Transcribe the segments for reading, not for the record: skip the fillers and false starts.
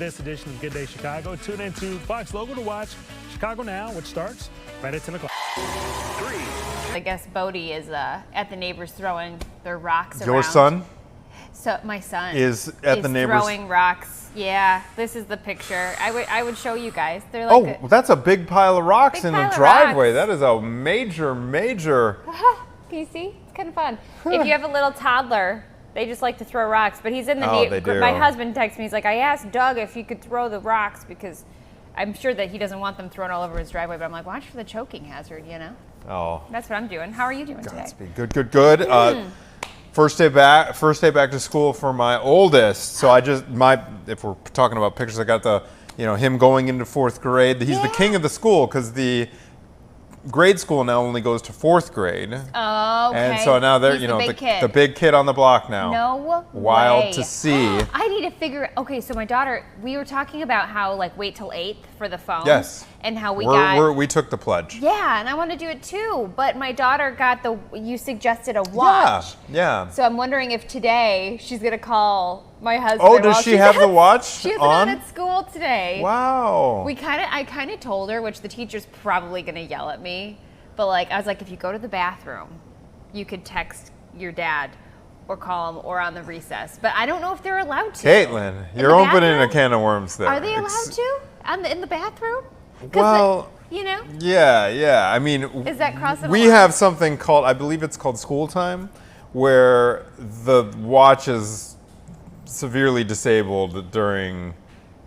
this edition of Good Day Chicago. Tune in to Fox Local to watch Chicago Now, which starts right at 10 o'clock. I guess Bodie is at the neighbors throwing their rocks around. Your son? So my son is at the neighbors throwing rocks. Yeah, this is the picture. I would show you guys. They're like that's a big pile of rocks in the driveway. Rocks. That is a major. Can you see? It's kind of fun. If you have a little toddler, they just like to throw rocks. But he's in the neighborhood. My husband texts me. He's like, I asked Doug if he could throw the rocks because I'm sure that he doesn't want them thrown all over his driveway. But I'm like, watch for the choking hazard, you know? Oh. That's what I'm doing. How are you doing today? Good. First day back to school for my oldest. So if we're talking about pictures, I got him going into 4th grade. He's the king of the school because the grade school now only goes to 4th grade. Oh, okay. And so now they're, the big kid on the block now. No Wild way. to see. I need to figure. Okay, so my daughter, we were talking about how wait till 8th for the phone. Yes. And how we took the pledge. Yeah, and I want to do it too. But my daughter got you suggested a watch. Yeah. So I'm wondering if today she's gonna call my husband. Oh, does she have the watch She has on? it on at school today. Wow. I kind of told her, which the teacher's probably gonna yell at me, but I was like, if you go to the bathroom, you could text your dad or call him or on the recess. But I don't know if they're allowed to. Caitlin, you're opening a can of worms there. Are they allowed to in the bathroom? Well, Yeah. I mean, is that crossing? We have something called, I believe it's called school time, where the watch is severely disabled during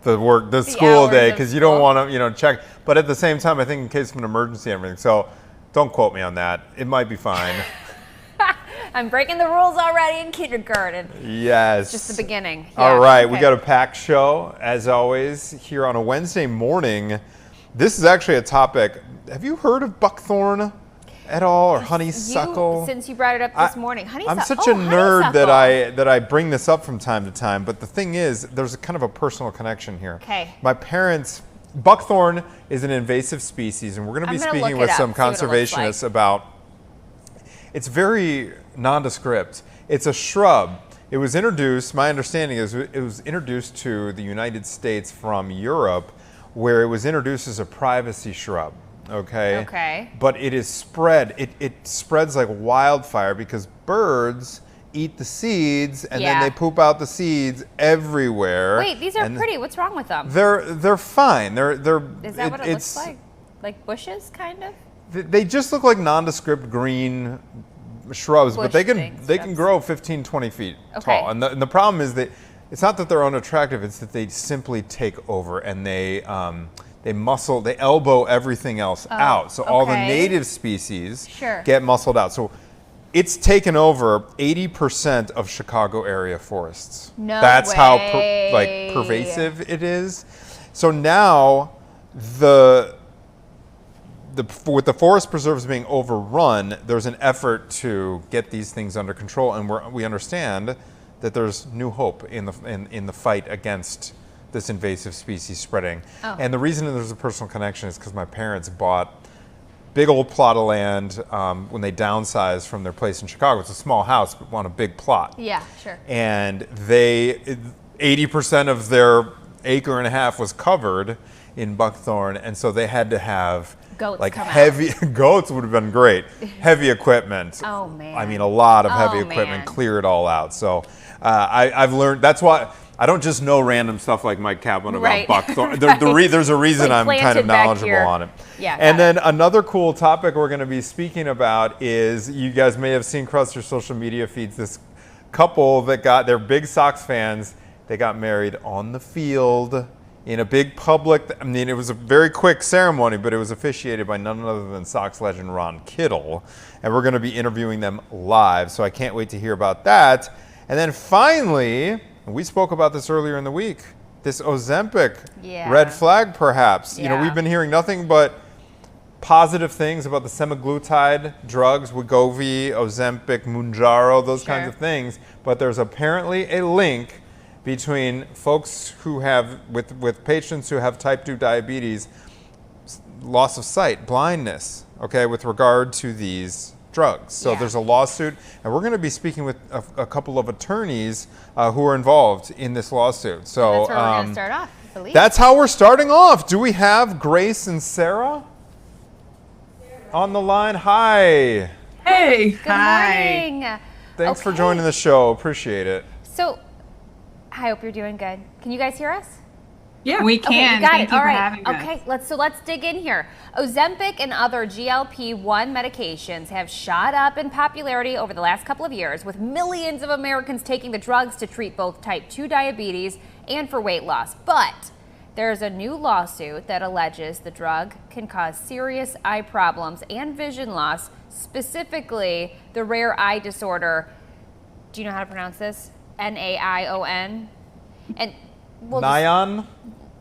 the school day because you don't want to check. But at the same time, I think in case of an emergency and everything. So don't quote me on that. It might be fine. I'm breaking the rules already in kindergarten. Yes. It's just the beginning. Yeah, all right, we got a packed show as always here on a Wednesday morning. This is actually a topic. Have you heard of buckthorn at all, or honeysuckle? Since you brought it up this morning, honeysuckle. I'm such a nerd that I bring this up from time to time. But the thing is, there's a kind of a personal connection here. Okay. My parents, buckthorn is an invasive species, and we're going to be speaking with some conservationists about. It's very nondescript. It's a shrub. It was introduced. My understanding is it was introduced to the United States from Europe, where it was introduced as a privacy shrub, okay? But it is spread, it spreads like wildfire because birds eat the seeds and then they poop out the seeds everywhere. Wait, these are pretty. What's wrong with them? They're fine. Is that what it looks like? Like bushes, kind of? They just look like nondescript green shrubs, but they can grow 15, 20 feet tall. And the problem is that it's not that they're unattractive, it's that they simply take over and they elbow everything else out. So all the native species get muscled out. So it's taken over 80% of Chicago area forests. That's how pervasive it is. So now with the forest preserves being overrun, there's an effort to get these things under control, and we understand that there's new hope in the fight against this invasive species spreading. And the reason there's a personal connection is because my parents bought big old plot of land when they downsized from their place in Chicago. It's a small house, but on a big plot. Yeah, sure. And 80% of their acre and a half was covered in buckthorn, and so they had to have goats goats would have been great. Heavy equipment. Oh man. I mean, a lot of heavy equipment, clear it all out. So I've learned, that's why I don't just know random stuff like Mike Kaplan about buckthorn. There's a reason I'm kind of knowledgeable on it. Yeah. And then another cool topic we're going to be speaking about is, you guys may have seen across your social media feeds, this couple that they're big Sox fans. They got married on the field in a big public. I mean, it was a very quick ceremony, but it was officiated by none other than Sox legend Ron Kittle. And we're going to be interviewing them live, so I can't wait to hear about that. And then finally, we spoke about this earlier in the week, this Ozempic red flag perhaps. You know, we've been hearing nothing but positive things about the semaglutide drugs, Wegovy, Ozempic, Mounjaro, those kinds of things. But there's apparently a link between folks who have, with patients who have type 2 diabetes, loss of sight, blindness, with regard to these drugs. So there's a lawsuit, and we're going to be speaking with a couple of attorneys who are involved in this lawsuit. So that's where we're going to start off. That's how we're starting off. Do we have Grace and Sarah on the line? Hi. Hey. Good morning. Thanks for joining the show. Appreciate it. So, I hope you're doing good. Can you guys hear us? Yeah, we can. Got Thank it. you All for right. having us. Okay, let's dig in here. Ozempic and other GLP-1 medications have shot up in popularity over the last couple of years, with millions of Americans taking the drugs to treat both type 2 diabetes and for weight loss. But there's a new lawsuit that alleges the drug can cause serious eye problems and vision loss, specifically the rare eye disorder. Do you know how to pronounce this? Naion. And Naion?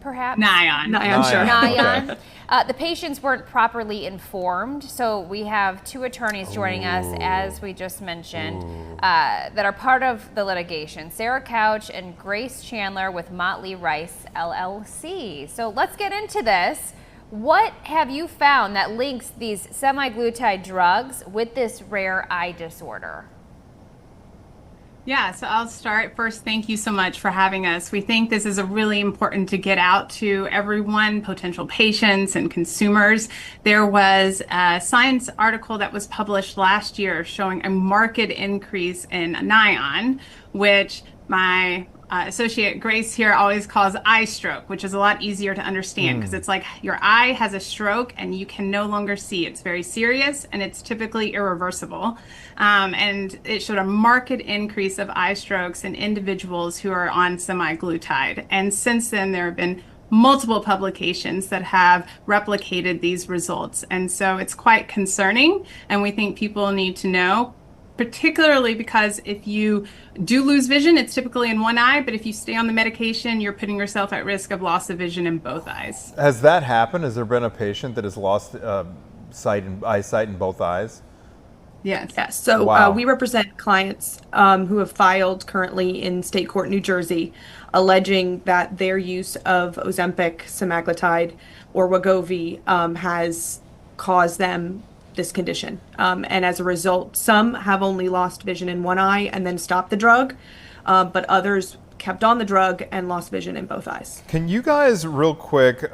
Perhaps? Naion, sure. Naion. Okay. The patients weren't properly informed, so we have two attorneys joining us, as we just mentioned, that are part of the litigation. Sarah Couch and Grace Chandler with Motley Rice, LLC. So let's get into this. What have you found that links these semaglutide drugs with this rare eye disorder? Yeah, so I'll start. First, thank you so much for having us. We think this is a really important to get out to everyone, potential patients and consumers. There was a science article that was published last year showing a marked increase in Naion, which my associate Grace here always calls eye stroke, which is a lot easier to understand because it's like your eye has a stroke and you can no longer see. It's very serious and it's typically irreversible. And it showed a marked increase of eye strokes in individuals who are on semaglutide. And since then, there have been multiple publications that have replicated these results. And so it's quite concerning. And we think people need to know, particularly because if you do lose vision, it's typically in one eye, but if you stay on the medication, you're putting yourself at risk of loss of vision in both eyes. Has that happened? Has there been a patient that has lost eyesight in both eyes? Yes. Yes. So Wow. We represent clients who have filed currently in state court, New Jersey, alleging that their use of Ozempic, semaglutide, or Wegovy has caused them this condition. And as a result, some have only lost vision in one eye and then stopped the drug, but others kept on the drug and lost vision in both eyes. Can you guys real quick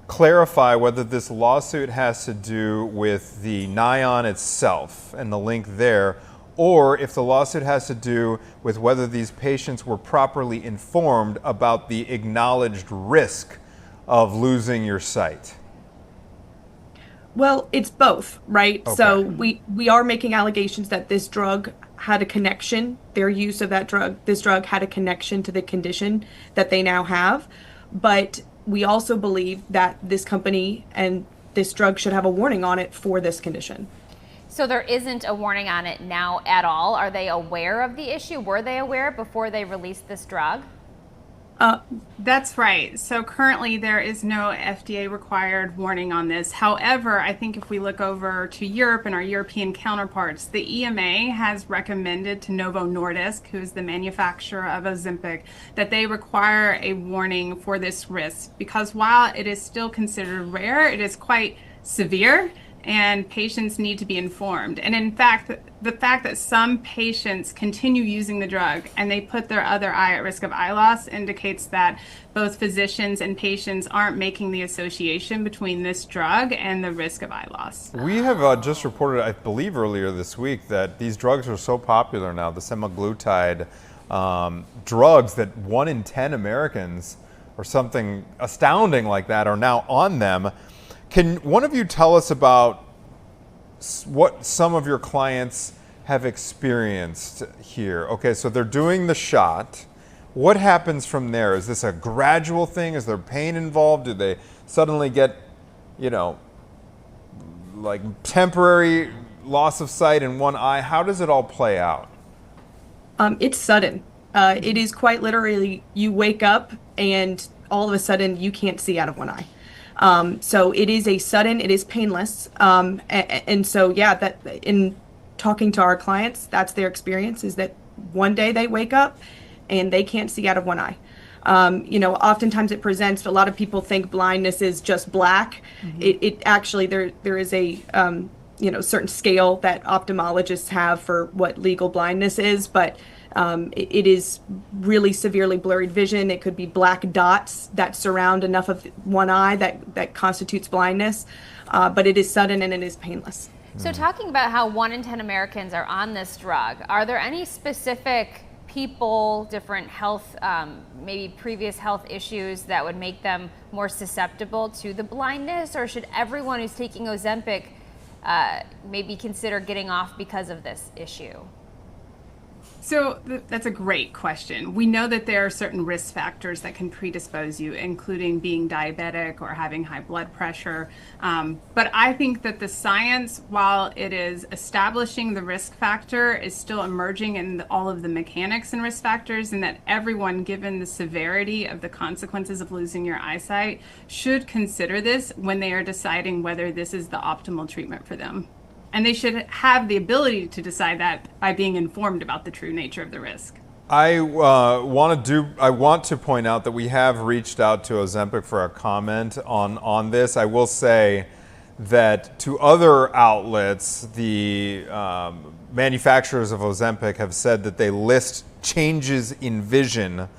clarify whether this lawsuit has to do with the Naion itself and the link there, or if the lawsuit has to do with whether these patients were properly informed about the acknowledged risk of losing your sight? Well, it's both, right? Okay. So we are making allegations that this drug had a connection, their use of this drug had a connection to the condition that they now have. But we also believe that this company and this drug should have a warning on it for this condition. So there isn't a warning on it now at all. Are they aware of the issue? Were they aware before they released this drug? That's right. So currently there is no FDA required warning on this. However, I think if we look over to Europe and our European counterparts, the EMA has recommended to Novo Nordisk, who is the manufacturer of Ozempic, that they require a warning for this risk because while it is still considered rare, it is quite severe and patients need to be informed. And in fact, the fact that some patients continue using the drug and they put their other eye at risk of eye loss indicates that both physicians and patients aren't making the association between this drug and the risk of eye loss. We have just reported, I believe earlier this week, that these drugs are so popular now, the semaglutide drugs, that 1 in 10 Americans or something astounding like that are now on them. Can one of you tell us about what some of your clients have experienced here? Okay, so they're doing the shot. What happens from there? Is this a gradual thing? Is there pain involved? Do they suddenly get, like temporary loss of sight in one eye? How does it all play out? It's sudden. It is quite literally, you wake up and all of a sudden you can't see out of one eye. So it is it is painless. And so, yeah, that in talking to our clients, that's their experience, is that one day they wake up and they can't see out of one eye. Oftentimes it presents, a lot of people think blindness is just black. Mm-hmm. It actually, there is a, certain scale that ophthalmologists have for what legal blindness is, but It is really severely blurred vision. It could be black dots that surround enough of one eye that constitutes blindness, but it is sudden and it is painless. So talking about how 1 in 10 Americans are on this drug, are there any specific people, different health, maybe previous health issues that would make them more susceptible to the blindness, or should everyone who's taking Ozempic maybe consider getting off because of this issue? So that's a great question. We know that there are certain risk factors that can predispose you, including being diabetic or having high blood pressure. But I think that the science, while it is establishing the risk factor, is still emerging in all of the mechanics and risk factors, and that everyone, given the severity of the consequences of losing your eyesight, should consider this when they are deciding whether this is the optimal treatment for them. And they should have the ability to decide that by being informed about the true nature of the risk. I want to point out that we have reached out to Ozempic for a comment on this. I will say that to other outlets, the manufacturers of Ozempic have said that they list changes in vision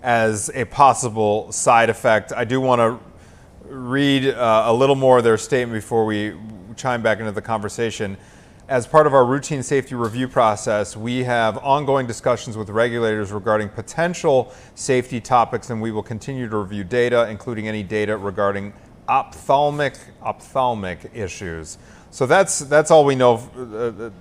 as a possible side effect. I do want to read a little more of their statement before we chime back into the conversation. As part of our routine safety review process, we have ongoing discussions with regulators regarding potential safety topics, and we will continue to review data, including any data regarding ophthalmic issues. So that's all we know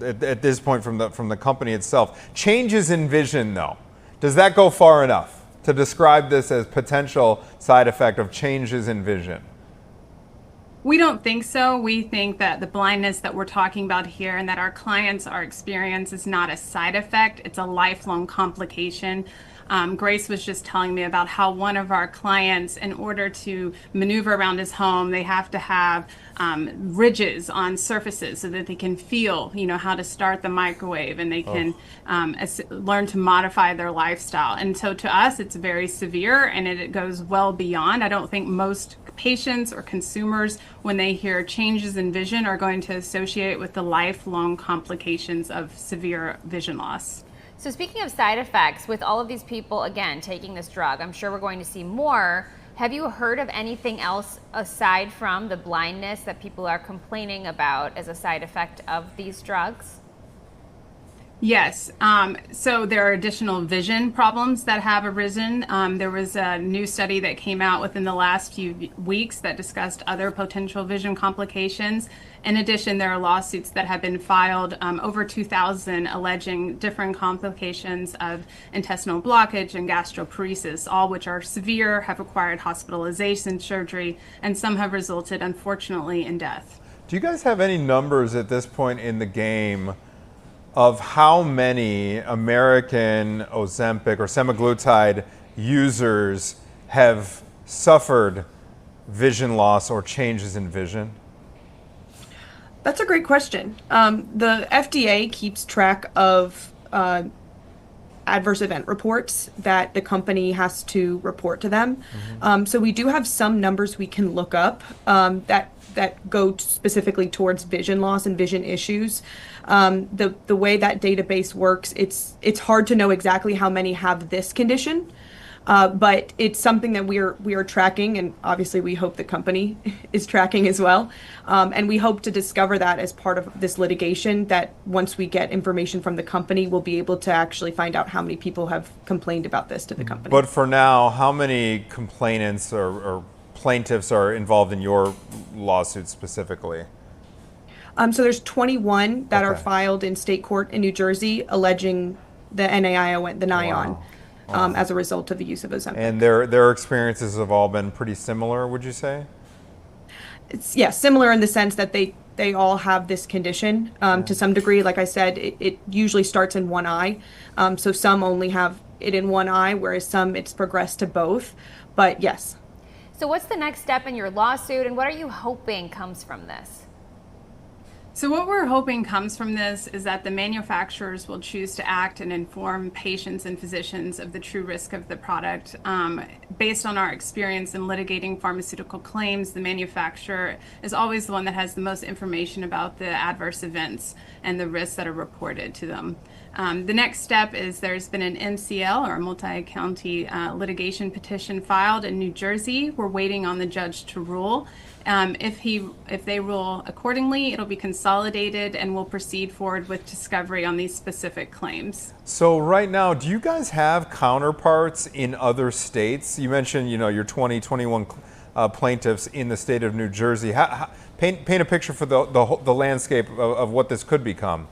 at this point from the company itself. Changes in vision, though, does that go far enough to describe this as potential side effect of changes in vision? We don't think so. We think that the blindness that we're talking about here and that our clients are experiencing is not a side effect. It's a lifelong complication. Grace was just telling me about how one of our clients, in order to maneuver around his home, they have to have ridges on surfaces so that they can feel, how to start the microwave, and they can learn to modify their lifestyle. And so to us, it's very severe, and it goes well beyond. I don't think most patients or consumers, when they hear changes in vision, are going to associate with the lifelong complications of severe vision loss. So speaking of side effects, with all of these people, again, taking this drug, I'm sure we're going to see more. Have you heard of anything else aside from the blindness that people are complaining about as a side effect of these drugs? Yes. So there are additional vision problems that have arisen. There was a new study that came out within the last few weeks that discussed other potential vision complications. In addition, there are lawsuits that have been filed, over 2,000, alleging different complications of intestinal blockage and gastroparesis, all which are severe, have required hospitalization, surgery, and some have resulted, unfortunately, in death. Do you guys have any numbers at this point in the game of how many American Ozempic or semaglutide users have suffered vision loss or changes in vision? That's a great question. The FDA keeps track of adverse event reports that the company has to report to them. Mm-hmm. So we do have some numbers we can look up that go specifically towards vision loss and vision issues. The way that database works, it's hard to know exactly how many have this condition, but it's something that we are tracking, and obviously we hope the company is tracking as well. And we hope to discover that as part of this litigation, that once we get information from the company, we'll be able to actually find out how many people have complained about this to the company. But for now, how many complainants or plaintiffs are involved in your lawsuit specifically? So there's 21 that are filed in state court in New Jersey alleging the NION, the NION, as a result of the use of Ozempic. And their experiences have all been pretty similar, would you say? It's similar in the sense that they all have this condition to some degree. Like I said, it usually starts in one eye. So some only have it in one eye, whereas some it's progressed to both. But yes. So what's the next step in your lawsuit, and what are you hoping comes from this? So what we're hoping comes from this is that the manufacturers will choose to act and inform patients and physicians of the true risk of the product. Based on our experience in litigating pharmaceutical claims, the manufacturer is always the one that has the most information about the adverse events and the risks that are reported to them. The next step is there's been an MCL, or a multi-county litigation petition, filed in New Jersey. We're waiting on the judge to rule. If they rule accordingly, it'll be consolidated and we'll proceed forward with discovery on these specific claims. So right now, do you guys have counterparts in other states? You mentioned, your 2021 plaintiffs in the state of New Jersey. Paint a picture for the landscape of what this could become.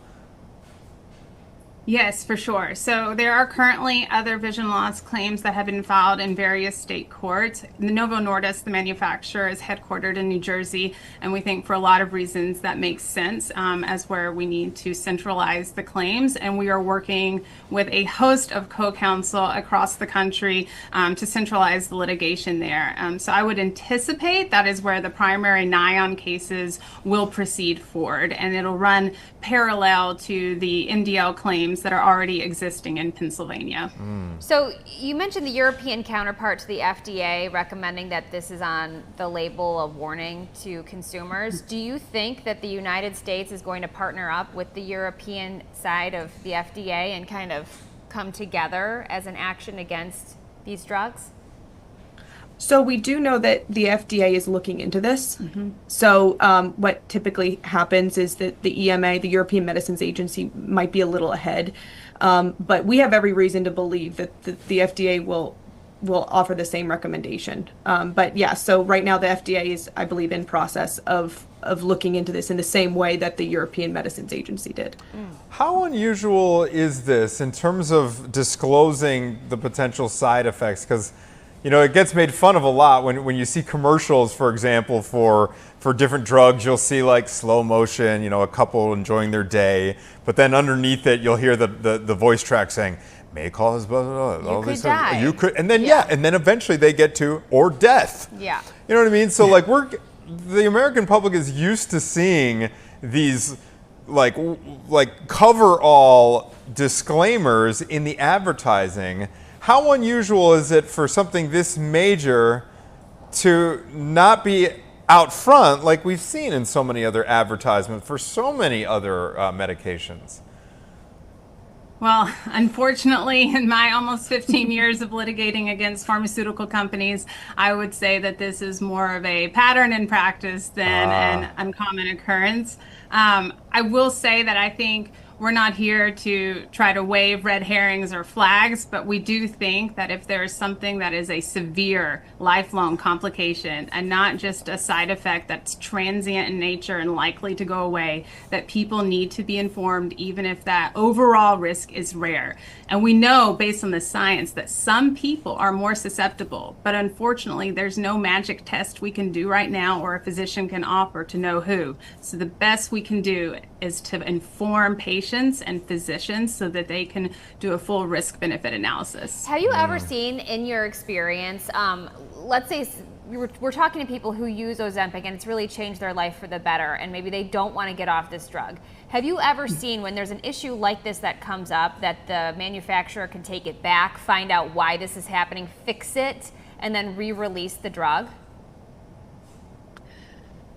Yes, for sure. So there are currently other vision loss claims that have been filed in various state courts. The Novo Nordisk, the manufacturer, is headquartered in New Jersey, and we think for a lot of reasons that makes sense as where we need to centralize the claims. And we are working with a host of co-counsel across the country to centralize the litigation there. So I would anticipate that is where the primary NION cases will proceed forward, and it'll run parallel to the MDL claims that are already existing in Pennsylvania. So you mentioned the European counterpart to the FDA recommending that this is on the label of warning to consumers. Do you think that the United States is going to partner up with the European side of the FDA and kind of come together as an action against these drugs? So we do know that the FDA is looking into this. So what typically happens is that the EMA, the European Medicines Agency, might be a little ahead. But we have every reason to believe that the FDA will offer the same recommendation. But yeah, so right now the FDA is, I believe, in process of looking into this in the same way that the European Medicines Agency did. How unusual is this in terms of disclosing the potential side effects? Because it gets made fun of a lot when you see commercials, for example, for different drugs. You'll see like slow motion, a couple enjoying their day, but then underneath it, you'll hear the voice track saying, "May cause blah, blah, blah." You could die. You could, and then and then eventually they get to or death. Yeah. You know what I mean? So like the American public is used to seeing these like cover-all disclaimers in the advertising. How unusual is it for something this major to not be out front like we've seen in so many other advertisements for so many other medications? Well, unfortunately, in my almost 15 years of litigating against pharmaceutical companies, I would say that this is more of a pattern in practice than an uncommon occurrence. I will say that I think we're not here to try to wave red herrings or flags, but we do think that if there is something that is a severe lifelong complication and not just a side effect that's transient in nature and likely to go away, that people need to be informed even if that overall risk is rare. And we know based on the science that some people are more susceptible, but unfortunately there's no magic test we can do right now or a physician can offer to know who. So the best we can do is to inform patients and physicians so that they can do a full risk-benefit analysis. Have you ever seen, in your experience, let's say we're talking to people who use Ozempic and it's really changed their life for the better, and maybe they don't want to get off this drug. Have you ever seen, when there's an issue like this that comes up, that the manufacturer can take it back, find out why this is happening, fix it, and then re-release the drug?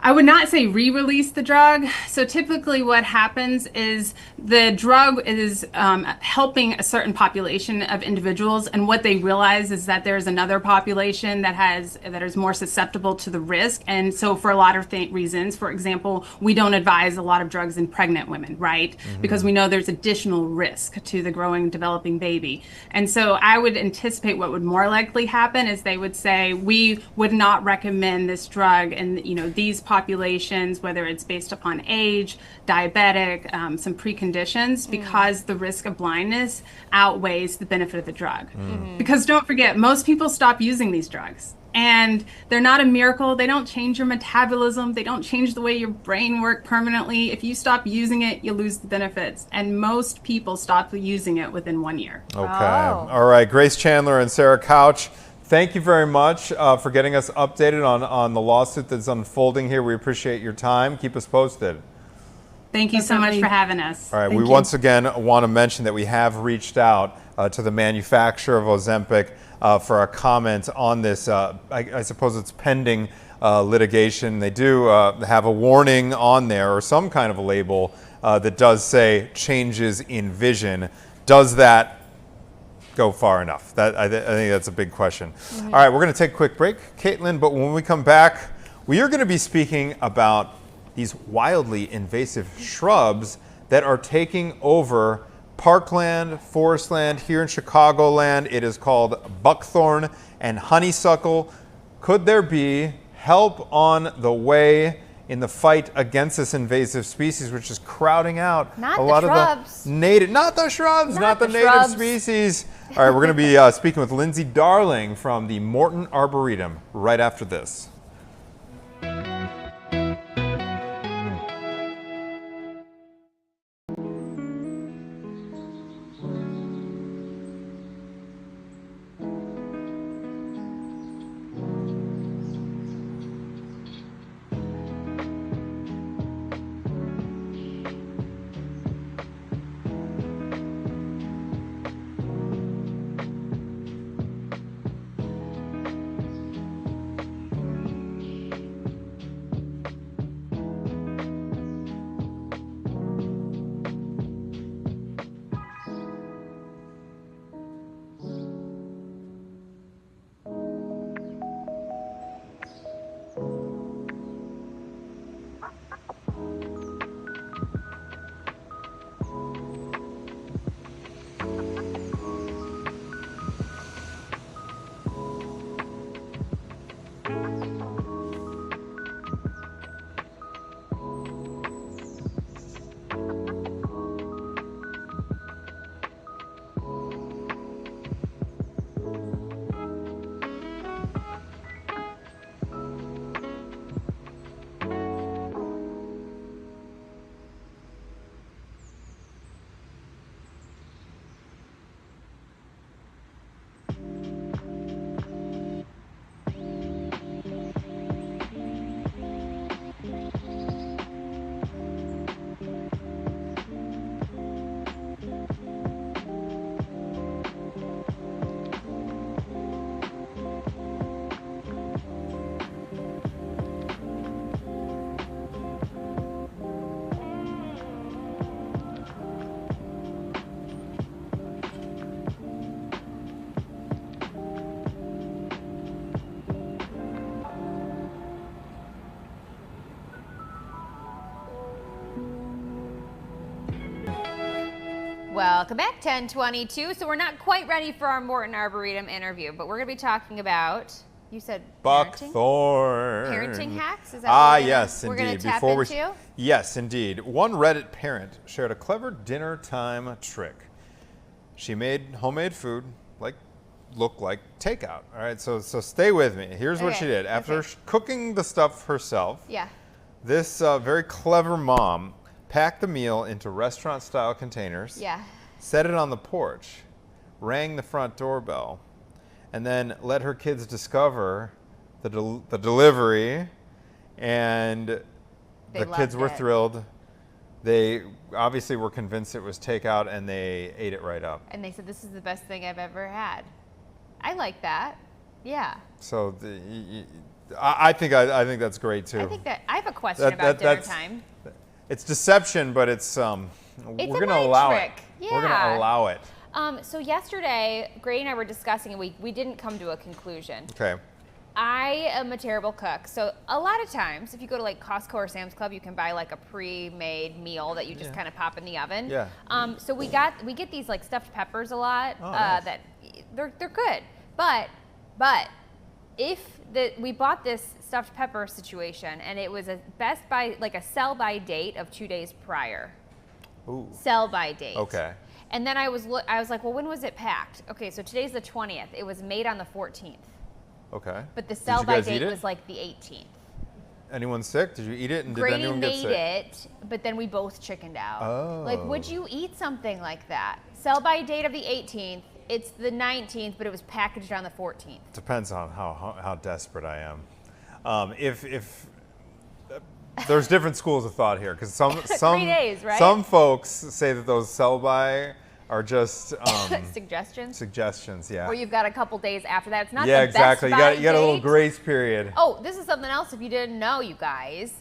I would not say re-release the drug. So typically what happens is the drug is helping a certain population of individuals, and what they realize is that there's another population that is more susceptible to the risk. And so for a lot of reasons, for example, we don't advise a lot of drugs in pregnant women, right? Because we know there's additional risk to the growing, developing baby. And so I would anticipate what would more likely happen is they would say, we would not recommend this drug in these populations, whether it's based upon age, diabetic, some preconditions, because the risk of blindness outweighs the benefit of the drug. Because don't forget, most people stop using these drugs. And they're not a miracle. They don't change your metabolism. They don't change the way your brain works permanently. If you stop using it, you lose the benefits. And most people stop using it within 1 year. Okay. All right. Grace Chandler and Sarah Couch, thank you very much for getting us updated on the lawsuit that's unfolding here. We appreciate your time. Keep us posted. Thank you so much for having us. All right, we once again want to mention that we have reached out to the manufacturer of Ozempic for a comment on this. I suppose it's pending litigation. They do have a warning on there, or some kind of a label that does say changes in vision. Does that go far enough? I think that's a big question. All right, we're going to take a quick break, Caitlin, but when we come back, we are going to be speaking about these wildly invasive shrubs that are taking over parkland, forestland here in Chicagoland. It is called buckthorn and honeysuckle. Could there be help on the way in the fight against this invasive species, which is crowding out a lot of the native, not the shrubs, not the native species. All right, we're going to be speaking with Lindsay Darling from the Morton Arboretum right after this. Welcome back, 10:22. So we're not quite ready for our Morton Arboretum interview, but we're going to be talking about, you said buckthorn. Parenting hacks? Is that yes, we're indeed. Going to tap into? Yes, indeed. One Reddit parent shared a clever dinner time trick. She made homemade food, look like takeout. All right, so stay with me. Here's what she did. After cooking the stuff herself, this very clever mom packed the meal into restaurant-style containers, set it on the porch, rang the front doorbell, and then let her kids discover the delivery, and the kids were thrilled. They obviously were convinced it was takeout, and they ate it right up. And they said, "This is the best thing I've ever had." I like that. Yeah. So I think that's great too. I think that I have a question about dinner time. It's deception, but it's we're going to allow it. Yeah. We're going to allow it. So yesterday, Gray and I were discussing, and we didn't come to a conclusion. Okay. I am a terrible cook, so a lot of times, if you go to like Costco or Sam's Club, you can buy like a pre-made meal that you just kind of pop in the oven. Yeah. So we get these like stuffed peppers a lot. Nice. That they're good, but we bought this stuffed pepper situation, and it was a a sell by date of 2 days prior. Ooh. Sell by date. Okay. And then I was like, well, when was it packed? Okay, so today's the 20th. It was made on the 14th. Okay. But the sell by date was like the 18th. Anyone sick? Did you eat it? And did Grady anyone get sick? made it, but then we both chickened out. Oh. Like, would you eat something like that? Sell by date of the 18th. It's the 19th, but it was packaged on the 14th. Depends on how desperate I am. there's different schools of thought here because some 3 days, right? Some folks say that those sell-by are just suggestions. Suggestions, yeah. Or you've got a couple days after that. It's not yeah, the exactly. best You got a little date. grace period. Oh, this is something else. If you didn't know, you guys,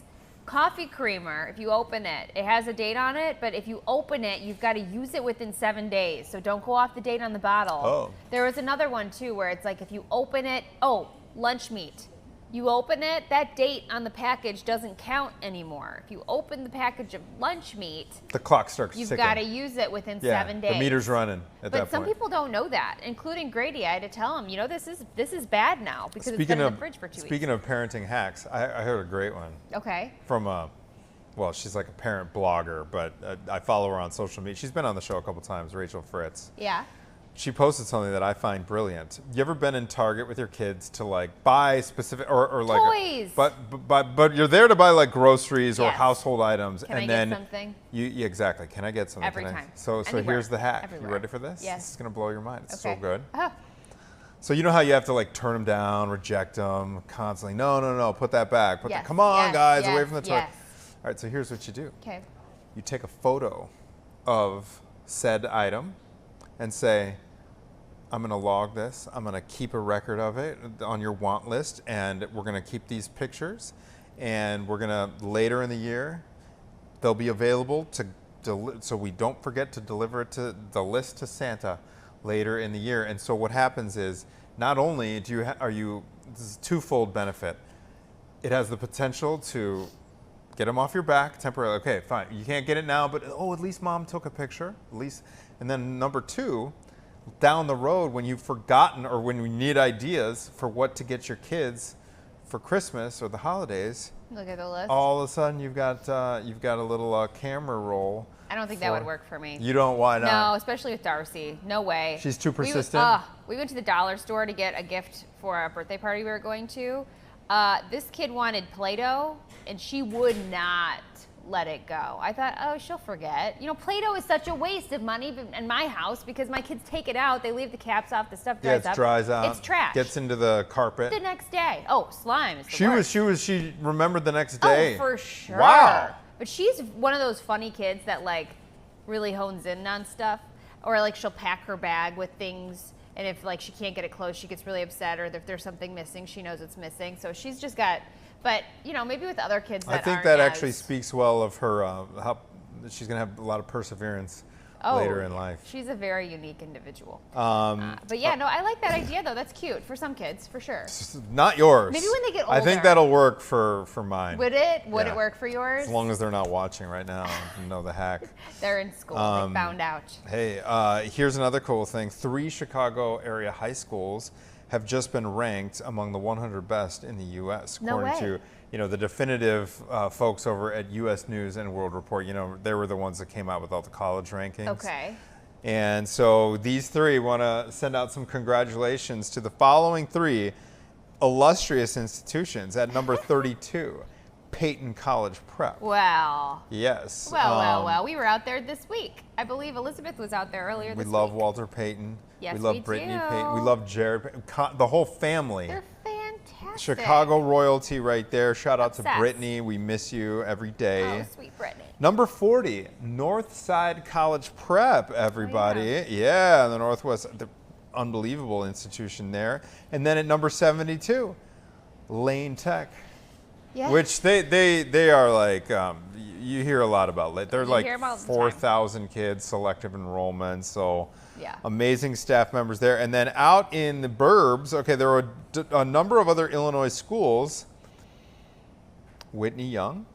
coffee creamer. If you open it, it has a date on it. But if you open it, you've got to use it within 7 days. So don't go off the date on the bottle. Oh. There was another one too, where it's like if you open it. Oh, lunch meat. You open it, that date on the package doesn't count anymore. If you open the package of lunch meat, the clock starts you've ticking. got to use it within 7 days. The meter's running at that point. But some people don't know that, including Grady. I had to tell him, this is bad now because it's been in the fridge for 2 weeks. Speaking of parenting hacks, I heard a great one. Okay. From well, she's like a parent blogger, but I follow her on social media. She's been on the show a couple times, Rachel Fritz. Yeah. She posted something that I find brilliant. You ever been in Target with your kids to like buy specific or like toys? But you're there to buy like groceries or Yes. household items, Can and I then get something? Yeah, exactly. Can I get something? Every time. So Anywhere. here's the hack. Everywhere. You ready for this? Yes. This is gonna blow your mind. It's Okay. so good. Oh. So you know how you have to like turn them down, reject them constantly. No, put that back. Yes. Come on, Yes. guys, Yes. away from the toy. Yes. All right. So here's what you do. Okay. You take a photo of said item and say, I'm going to log this. I'm going to keep a record of it on your want list, and we're going to keep these pictures, and we're going to, later in the year, they'll be available to so we don't forget to deliver it to the list to Santa later in the year. And so what happens is, not only do you this is twofold benefit. It has the potential to get them off your back temporarily. Okay, fine. You can't get it now, but at least mom took a picture. At least, and then number two, down the road when you've forgotten or when you need ideas for what to get your kids for Christmas or the holidays, Look at the list. all of a sudden you've got a little camera roll. I don't think that would work for me. You don't? Why not? No, especially with Darcy. No way. She's too persistent? We went to the dollar store to get a gift for a birthday party we were going to. This kid wanted Play-Doh, and she would not let it go. I thought, oh, she'll forget. Play-Doh is such a waste of money in my house because my kids take it out, they leave the caps off, the stuff dries up. Yeah, it dries out. It's trash. Gets into the carpet. The next day. Oh, slime is the worst. She remembered the next day. Oh, for sure. Wow. But she's one of those funny kids that like really hones in on stuff, or like she'll pack her bag with things, and if like she can't get it closed, she gets really upset, or if there's something missing, she knows it's missing. So she's just got. But maybe with other kids that I think aren't that as, actually speaks well of her, how she's going to have a lot of perseverance later in life. She's a very unique individual. But yeah, no, I like that idea though. That's cute for some kids, for sure. Not yours. Maybe when they get older. I think that'll work for mine. Would it? Would Yeah. it work for yours? As long as they're not watching right now and know the hack. They're in school. They found out. Hey, here's another cool thing. 3 Chicago area high schools have just been ranked among the 100 best in the U.S. No according way. to the definitive folks over at U.S. News and World Report. They were the ones that came out with all the college rankings. Okay. And so these 3 want to send out some congratulations to the following 3 illustrious institutions. At number 32, Peyton College Prep. Wow. Yes. Well. We were out there this week. I believe Elizabeth was out there earlier this week. We love Walter Payton. Yes, we love we Brittany do. Payton. We love Jared Payton. The whole family. They're fantastic. Chicago royalty right there. Shout out to Obsessed. Brittany. We miss you every day. Oh, sweet Brittany. Number 40, Northside College Prep, everybody. Yeah, the Northwest, the unbelievable institution there. And then at number 72, Lane Tech. Yes. Which they are like, you hear a lot about. They're You like hear about all the time. 4,000 kids, selective enrollment. So Yeah. amazing staff members there. And then out in the burbs, okay, there were a number of other Illinois schools. Whitney Young.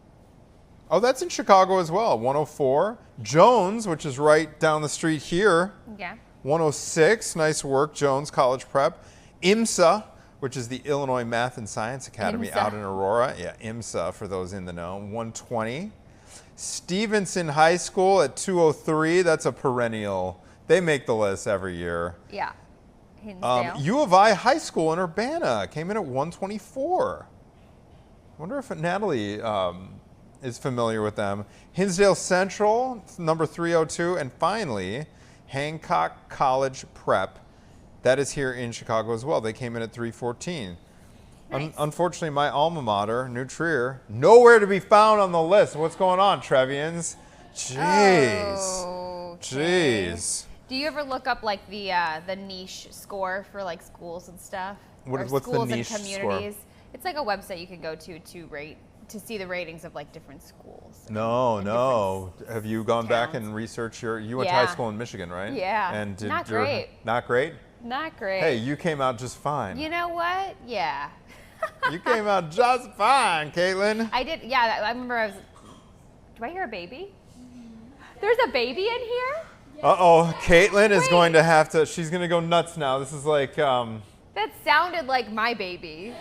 Oh, that's in Chicago as well. 104. Jones, which is right down the street here. Yeah. 106. Nice work, Jones College Prep. IMSA, which is the Illinois Math and Science Academy IMSA. out in Aurora. Yeah, IMSA for those in the know. 120. Stevenson High School at 203. That's a perennial. They make the list every year. Yeah. Hinsdale. U of I High School in Urbana came in at 124. I wonder if Natalie is familiar with them. Hinsdale Central, number 302. And finally, Hancock College Prep. That is here in Chicago as well. They came in at 314. Nice. Unfortunately, my alma mater, New Trier, nowhere to be found on the list. What's going on, Trevians? Jeez. Okay. Jeez. Do you ever look up like the niche score for like schools and stuff? What's schools the niche and communities? It's like a website you can go to rate to see the ratings of like different schools. No. Have you gone back and researched you went to high school in Michigan, right? Yeah. And Not great. Not great? Not great. Hey, you came out just fine. You know what? Yeah. You came out just fine, Caitlin. I did. Yeah, I remember I was. Do I hear a baby? There's a baby in here? Uh-oh, Caitlin is going to have to, she's going to go nuts now. This is like, That sounded like my baby.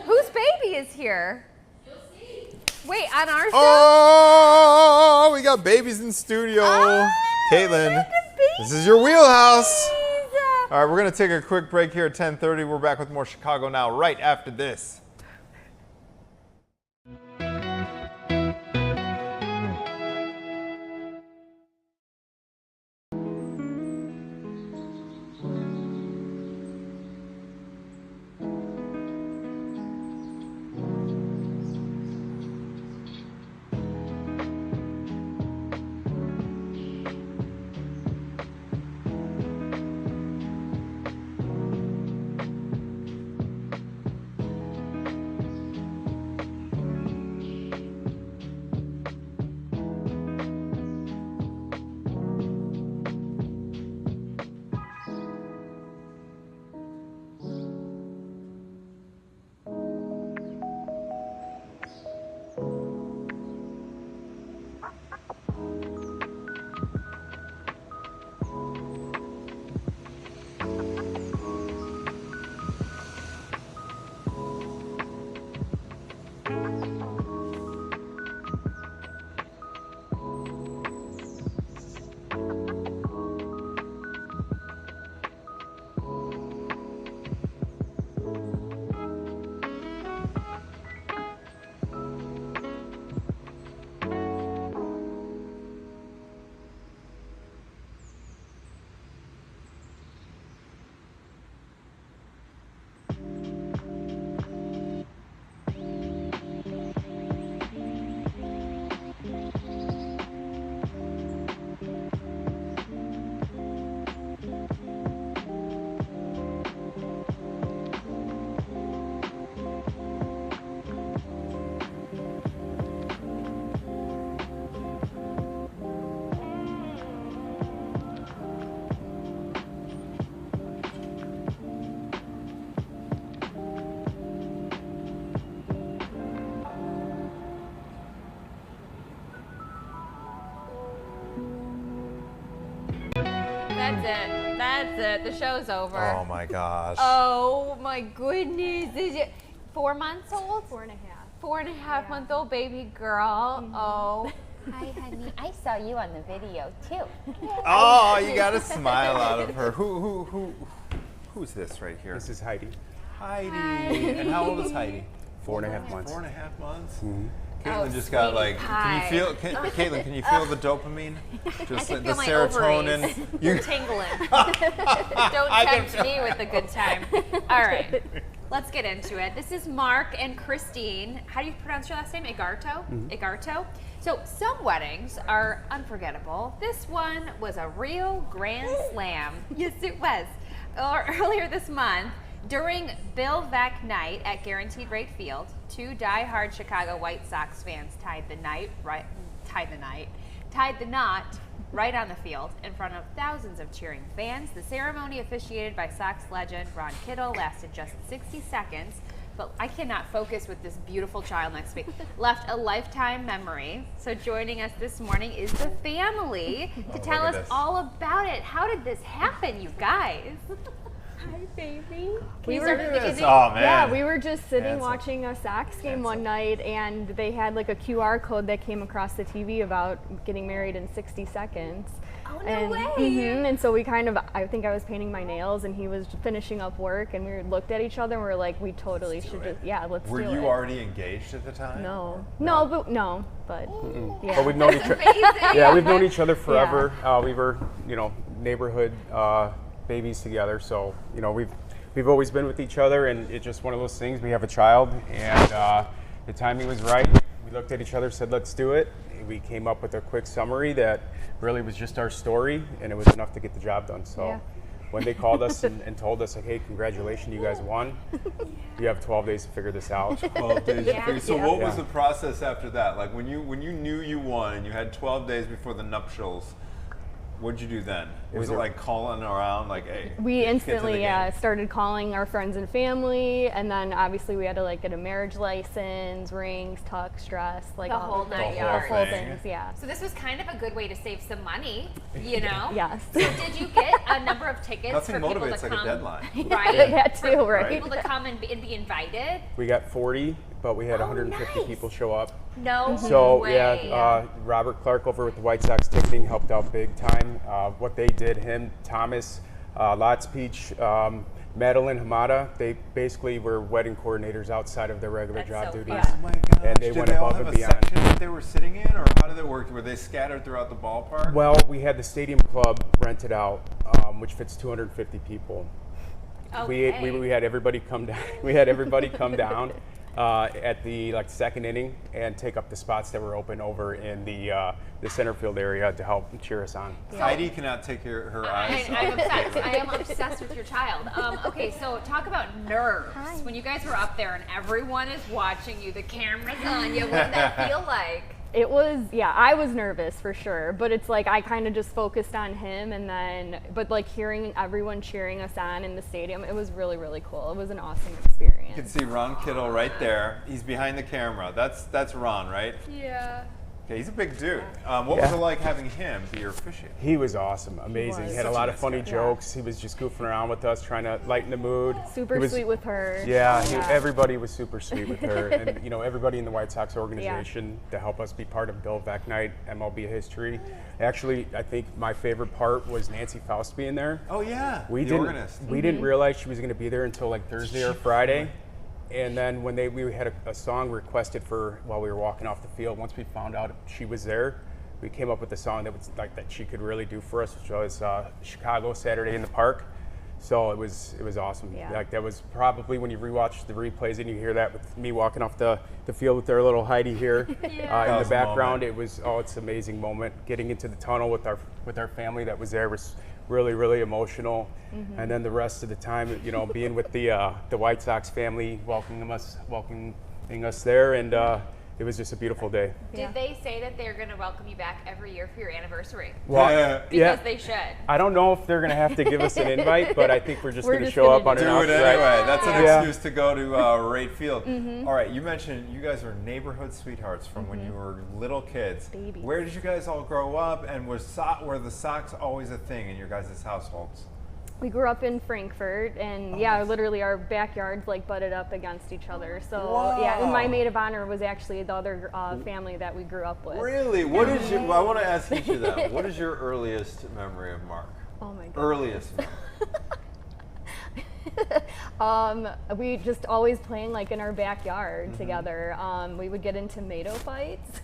Whose baby is here? You'll see. Wait, on our show? Oh, we got babies in studio. Caitlin, this is your wheelhouse. All right, we're going to take a quick break here at 10:30. We're back with more Chicago Now right after this. That's it. The show's over. Oh my gosh. Oh my goodness. Is it 4 months old? 4.5. 4.5 month old baby girl. Mm-hmm. Oh. Hi, honey. I saw you on the video too. Oh, you got a smile out of her. Who's this right here? This is Heidi. Heidi. And how old is Heidi? 4.5 months. 4.5 months. Mm-hmm. Caitlin just got like. pie. Can you feel? Caitlin, can you feel the dopamine? Just I can the feel my serotonin. ovaries. You're tingling. Don't tempt me with a good time. All right, let's get into it. This is Mark and Christine. How do you pronounce your last name? Igarto. Igarto. So some weddings are unforgettable. This one was a real grand slam. Yes, it was. Earlier this month, during Bill Veck night at Guaranteed Rate Field, two die-hard Chicago White Sox fans tied the knot right on the field in front of thousands of cheering fans. The ceremony, officiated by Sox legend Ron Kittle, lasted just 60 seconds, but I cannot focus with this beautiful child next to me. Left a lifetime memory. So joining us this morning is the family to tell us all about it. How did this happen, you guys? Hi, baby. We were Yeah, we were just sitting watching a Sox game one night, and they had like a QR code that came across the TV about getting married in 60 seconds. Oh, no and, way. And so we I think I was painting my nails, and he was finishing up work, and we looked at each other, and we were like, we totally should let's do it. Were you already engaged at the time? No, but yeah. But we've known each other. Yeah, we've known each other forever. We were, neighborhood babies together, so we've we've always been with each other, and it's just one of those things. We have a child, and the timing was right. We looked at each other, said, let's do it. We came up with a quick summary that really was just our story, and it was enough to get the job done. So when they called us and told us, like, hey, congratulations, you guys won. You have 12 days to figure this out. 12 days to figure. So what was the process after that? Like when you knew you won and you had 12 days before the nuptials, what'd you do then? Was it like calling around, like, hey? We instantly started calling our friends and family, and then obviously we had to like get a marriage license, rings, tux, dress, like the all whole nine yards. The whole things, So this was kind of a good way to save some money, you know? Yes. So did you get a number of tickets Nothing for people motivates to like come? a deadline. Right? That too, right? For people to come and be invited? We got 40, but we had 150 people show up. No So way. Robert Clark over with the White Sox ticketing helped out big time. What they did, him, Thomas, Lots Peach, Madeline Hamada, they basically were wedding coordinators outside of their regular job duties. Oh my gosh. And they went above and beyond. Section that they were sitting in, or how did it work? Were they scattered throughout the ballpark? Well, we had the stadium club rented out, which fits 250 people. Okay. We had everybody come down. We had everybody come down at the second inning and take up the spots that were open over in the center field area to help cheer us on. Heidi cannot take her eyes off. I'm obsessed. I am obsessed with your child. Okay, so talk about nerves. Hi. When you guys were up there and everyone is watching you, the camera's on you, what did that feel like? It was, I was nervous for sure, but it's like I kind of just focused on him, and then, but like hearing everyone cheering us on in the stadium, it was really, really cool. It was an awesome experience. You can see Ron Kittle right there. He's behind the camera. That's Ron, right? Yeah. Okay, he's a big dude. What was it like having him be your officiant? He was awesome, amazing. He had a lot of funny jokes. He was just goofing around with us, trying to lighten the mood. Super sweet with her. Yeah, everybody was super sweet with her. And, you know, everybody in the White Sox organization to help us be part of Bill Veeck Night, MLB history. Actually, I think my favorite part was Nancy Faust being there. Oh, yeah, we didn't realize she was going to be there until like Thursday or Friday. And then when we had a song requested for while we were walking off the field, once we found out she was there, we came up with a song that was like that she could really do for us, which was Chicago Saturday in the Park. So it was awesome. Yeah. Like that was probably when you rewatch the replays and you hear that with me walking off the field with our little Heidi here in the background. It was it's an amazing moment. Getting into the tunnel with our family that was there was really, really emotional. And then the rest of the time, you know, being with the White Sox family, welcoming us there, and it was just a beautiful day. Did they say that they're going to welcome you back every year for your anniversary? Well, because they should. I don't know if they're going to have to give us an invite, but I think we're just going to show up on an do it outside. anyway. That's an excuse to go to Wright Field. All right, you mentioned you guys are neighborhood sweethearts from when you were little kids. Babies. Where did you guys all grow up, and were the Sox always a thing in your guys' households? We grew up in Frankfurt, and literally our backyards like butted up against each other. So and my maid of honor was actually the other family that we grew up with. Really? What is your? Well, I want to ask each of them. What is your earliest memory of Mark? Oh my god. Earliest memory. We just always playing like in our backyard together. We would get in tomato fights.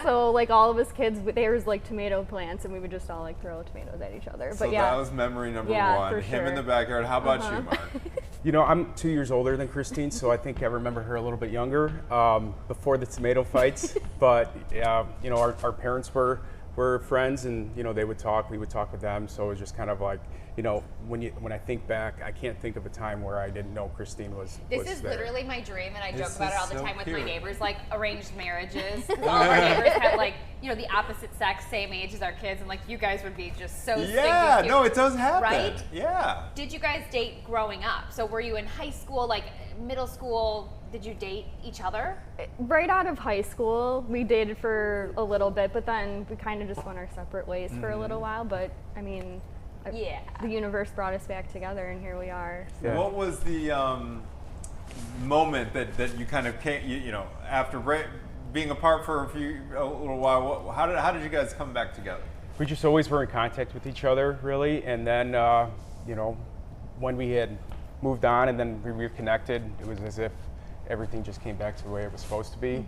So like all of us kids, there was like tomato plants, and we would just all like throw tomatoes at each other. So that was memory number one. For Him sure. in the backyard. How about you, Mark? You know, I'm 2 years older than Christine, so I think I remember her a little bit younger before the tomato fights. But you know, our parents were friends, and you know, they would talk. We would talk with them. So it was just kind of like, you know, when I think back, I can't think of a time where I didn't know Christine was This is there. literally my dream, and I joke This about it is all the so time with cute. my neighbors, like arranged marriages. All of our neighbors have like, you know, the opposite sex, same age as our kids, and like you guys would be just so Yeah, stinking no, cute. it does happen. Right? Yeah. Did you guys date growing up? So were you in high school, like middle school? Did you date each other? Right out of high school, we dated for a little bit, but then we kind of just went our separate ways for a little while. But I mean, the universe brought us back together, and here we are. So. Yeah. What was the moment that you kind of came, you know, after being apart for a little while? How did you guys come back together? We just always were in contact with each other, really. And then, you know, when we had moved on and then we reconnected, it was as if everything just came back to the way it was supposed to be.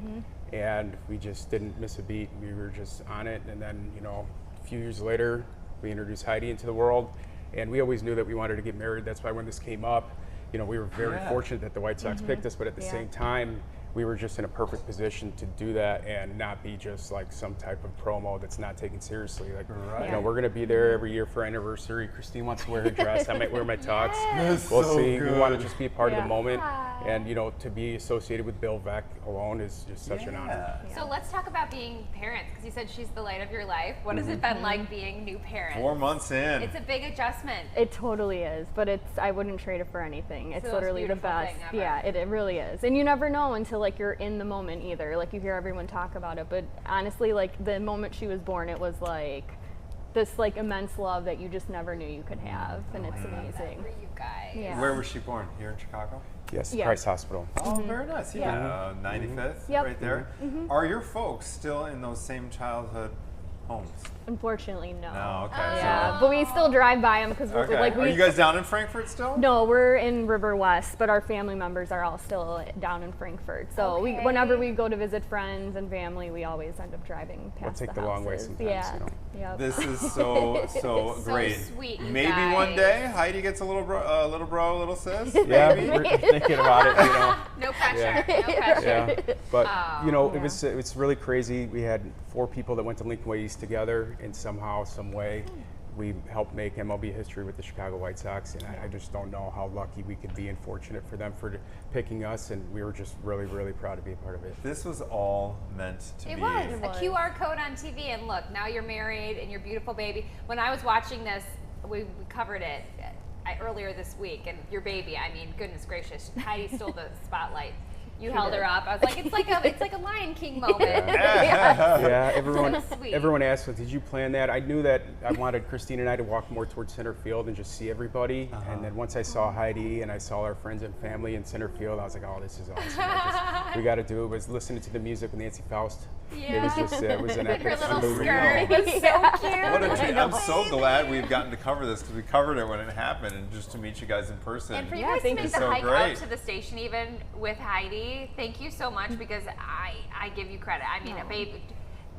And we just didn't miss a beat. We were just on it. And then, you know, a few years later, we introduced Heidi into the world. And we always knew that we wanted to get married. That's why when this came up, you know, we were very fortunate that the White Sox picked us, but at the same time, we were just in a perfect position to do that and not be just like some type of promo that's not taken seriously. Like, you know, we're going to be there every year for our anniversary. Christine wants to wear her dress. I might wear my tux. We'll see. Good. We want to just be a part of the moment. And, you know, to be associated with Bill Veeck alone is just such an honor. So let's talk about being parents, because you said she's the light of your life. What has it been like being new parents? 4 months in. It's a big adjustment. It totally is, but I wouldn't trade it for anything. It's literally the best. Yeah, it really is. And you never know until like you're in the moment either. Like you hear everyone talk about it, but honestly, like the moment she was born, it was like this like immense love that you just never knew you could have, and it's amazing. For you guys. Yeah. Where was she born? Here in Chicago? Yes, Christ Hospital. Oh, very nice. 95th, right there. Are your folks still in those same childhood homes? Unfortunately, no. No, okay. Yeah, but we still drive by them because Okay. like Are you guys down in Frankfurt still? No, we're in River West, but our family members are all still down in Frankfurt. So whenever we go to visit friends and family, we always end up driving past We'll take the long way houses. sometimes. Yeah. You know. Yep. This is so great. So sweet, you Maybe guys. one day Heidi gets a little bro, little sis. Yeah, Maybe. we're thinking about it, you know. No pressure. Yeah. No pressure. Yeah, but you know, it's really crazy. We had 4 people that went to Lincoln Way East together, and somehow, some way, we helped make MLB history with the Chicago White Sox, and I just don't know how lucky we could be and fortunate for them for picking us, and we were just really, really proud to be a part of it. This was all meant to be. It was a QR code on TV, and look, now you're married and your beautiful baby. When I was watching this, we covered it earlier this week, and your baby, I mean, goodness gracious, Heidi stole the spotlight. You held her up. I was like, it's like a Lion King moment. Yeah, So sweet. everyone asked, well, did you plan that? I knew that I wanted Christine and I to walk more towards center field and just see everybody. And then once I saw Heidi and I saw our friends and family in center field, I was like, oh, this is awesome. We got to do it. Was listening to the music with Nancy Faust. It was just, it was an With her epic little movie. skirt. It was so cute. What a treat. I'm so glad we've gotten to cover this because we covered it when it happened, and just to meet you guys in person. And for you guys to make the so hike great. up to the station even with Heidi, thank you so much, because I give you credit. I mean, baby,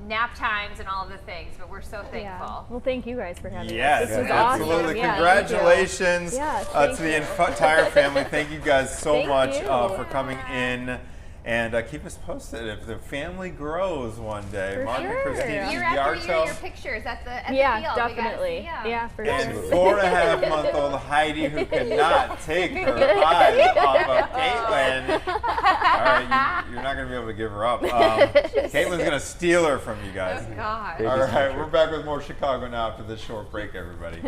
nap times and all of the things, but we're so thankful. Yeah. Well, thank you guys for having us. Yes, This is absolutely. awesome. Yeah, Congratulations thank to the entire family. Thank you guys so Thank much you. for coming in. And keep us posted if the family grows one day. For Mark sure. and Christine, Year after year, your pictures at the field. Definitely. Yeah, for and sure. 4.5-month-old Heidi, who cannot take her eyes off of Caitlin. All right, you're not going to be able to give her up. Caitlin's going to steal her from you guys. Oh, God. All right, we're back with more Chicago Now after this short break, everybody.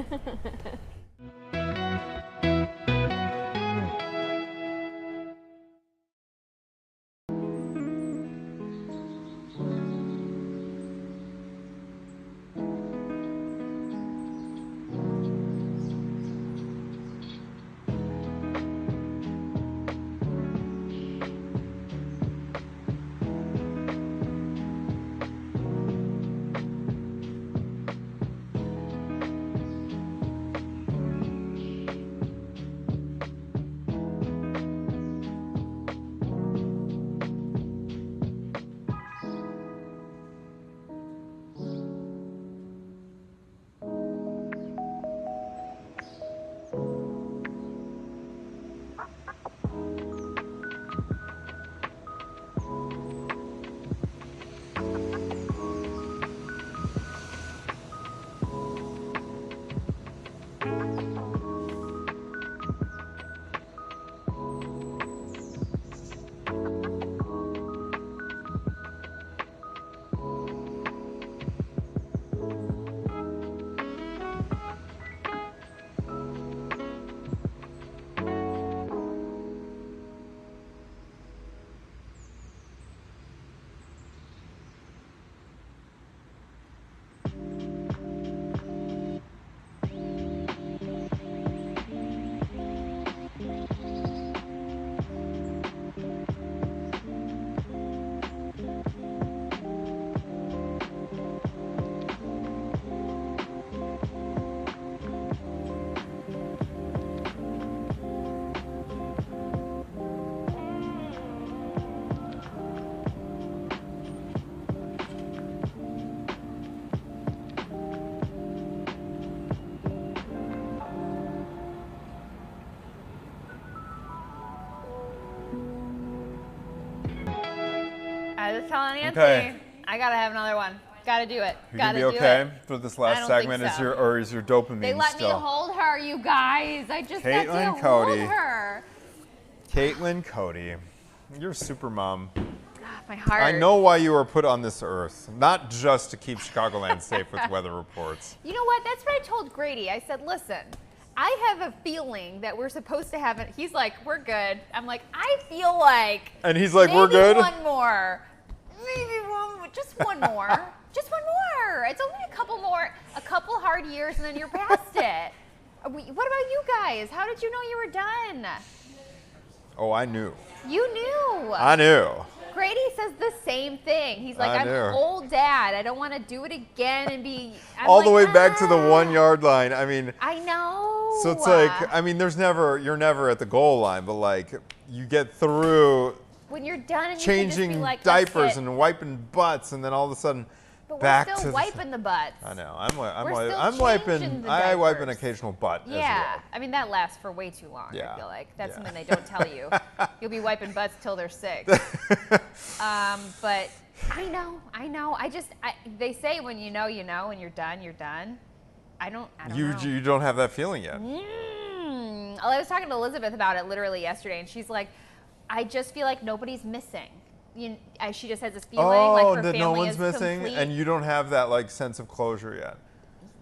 I was telling Nancy, Okay. I gotta have another one. Gotta do it. You Gotta gonna be do okay it. for this I last don't segment? think so. Is your dopamine They let still? me hold her, you guys. I just got Caitlin to Cody. hold her. Caitlin Cody, you're a super mom. My heart. I know why you were put on this earth, not just to keep Chicagoland safe with weather reports. You know what? That's what I told Grady. I said, listen, I have a feeling that we're supposed to have it. He's like, we're good. I'm like, I feel like. And he's like, maybe we're good? One more. Maybe one, just one more. Just one more. It's only a couple hard years, and then you're past it. What about you guys? How did you know you were done? Oh, I knew. You knew. I knew. Grady says the same thing. He's like, I'm an old dad. I don't want to do it again and be. All the way back to the 1 yard line. I mean. I know. So it's like, I mean, you're never at the goal line, but like you get through. When you're done and changing you can just be like, diapers and wiping butts, and then all of a sudden. But back we're still to wiping the butts. I know. I'm wiping. I wipe an occasional butt. Yeah, as well. I mean that lasts for way too long. Yeah. I feel like that's something they don't tell you. You'll be wiping butts till they're 6. But I know. They say when you know, when you're done, you're done. I don't know. You don't have that feeling yet. Well, I was talking to Elizabeth about it literally yesterday, and she's like, I just feel like nobody's missing. She just has this feeling like her that family no one's is missing, complete. and you don't have that like sense of closure yet.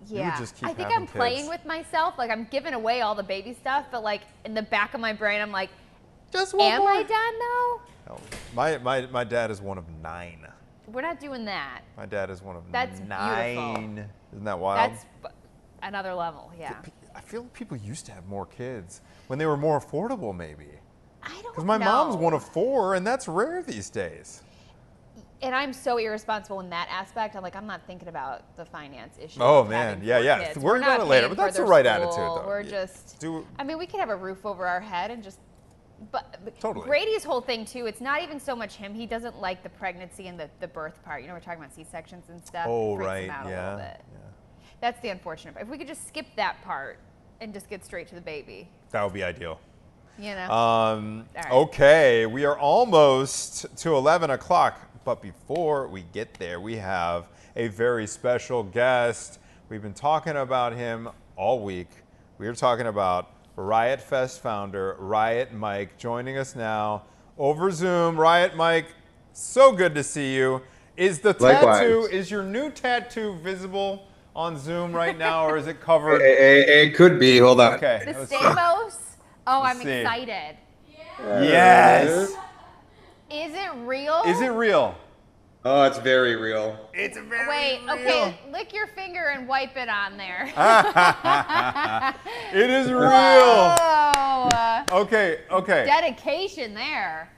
Yeah, you would just keep I think having I'm kids. playing with myself. Like I'm giving away all the baby stuff, but like in the back of my brain, I'm like, just one am more. I done though? No. My dad is one of 9. We're not doing that. My dad is one of That's 9. beautiful. Isn't that wild? That's another level. Yeah. I feel like people used to have more kids when they were more affordable, maybe. I don't know. Because my mom's one of 4, and that's rare these days. And I'm so irresponsible in that aspect. I'm like, I'm not thinking about the finance issue. Oh man, yeah. Kids. Worry about it later, but that's the right attitude, though. We're just. I mean, we could have a roof over our head and just. But totally. Grady's whole thing too. It's not even so much him. He doesn't like the pregnancy and the birth part. You know, we're talking about C-sections and stuff. Oh, it freaks right. him out a Yeah. little bit. That's the unfortunate part. If we could just skip that part and just get straight to the baby. That would be ideal. You know. Right. Okay, we are almost to 11 o'clock. But before we get there, we have a very special guest. We've been talking about him all week. We are talking about Riot Fest founder, Riot Mike, joining us now over Zoom. Riot Mike, so good to see you. Is the tattoo, is your new tattoo visible on Zoom right now, or is it covered? It could be. Hold on. Okay. The Stamos? Oh, I'm excited. Yes. Is it real? Is it real? Oh, it's very real. It's very real. Okay, lick your finger and wipe it on there. It is real. Oh. Okay. Dedication there.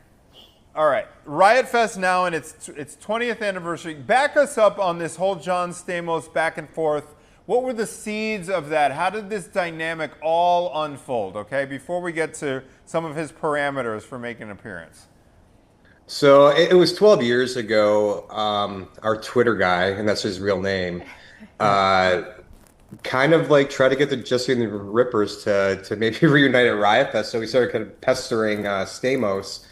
All right. Riot Fest now in its 20th anniversary. Back us up on this whole John Stamos back and forth. What were the seeds of that? How did this dynamic all unfold, okay, before we get to some of his parameters for making an appearance? So it was 12 years ago. Our Twitter guy, and that's his real name, kind of like tried to get the Jesse and the Rippers to maybe reunite at Riot Fest. So we started kind of pestering Stamos.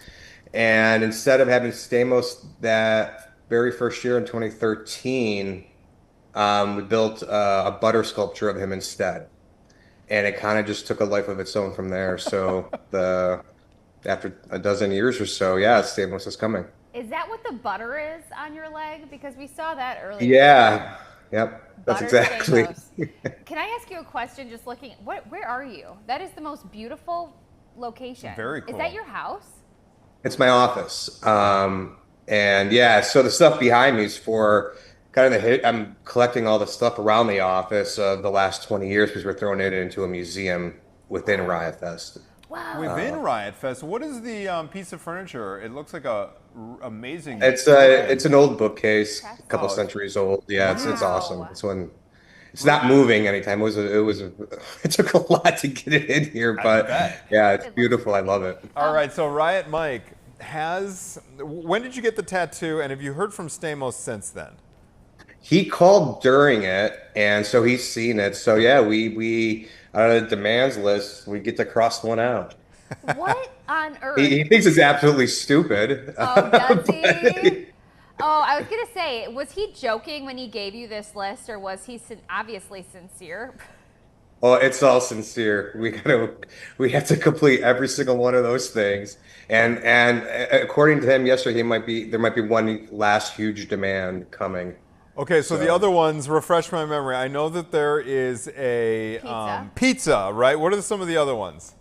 And instead of having Stamos that very first year in 2013, we built a butter sculpture of him instead. And it kind of just took a life of its own from there. So after a dozen years or so, Stamos is coming. Is that what the butter is on your leg? Because we saw that earlier. Yeah. Yep. That's Butter exactly. Can I ask you a question? Just looking, where are you? That is the most beautiful location. Very cool. Is that your house? It's my office. So the stuff behind me is for kind of I'm collecting all the stuff around the office of the last 20 years because we're throwing it into a museum within Riot Fest. Wow. Within Riot Fest, what is the piece of furniture? It looks like a amazing. It's an old bookcase, a couple centuries old. Yeah, it's awesome. It's not moving anytime. It took a lot to get it in here, but it's beautiful. I love it. All right, so Riot Mike when did you get the tattoo, and have you heard from Stamos since then? He called during it, and so he's seen it. So we out of the demands list, we get to cross one out. What on earth? He thinks it's absolutely stupid. Oh, does he? Oh, I was going to say, was he joking when he gave you this list, or was he obviously sincere? Oh, it's all sincere. We have to complete every single one of those things. And according to him yesterday, there might be one last huge demand coming. Okay, so the other ones, refresh my memory. I know that there is a pizza, right? What are some of the other ones?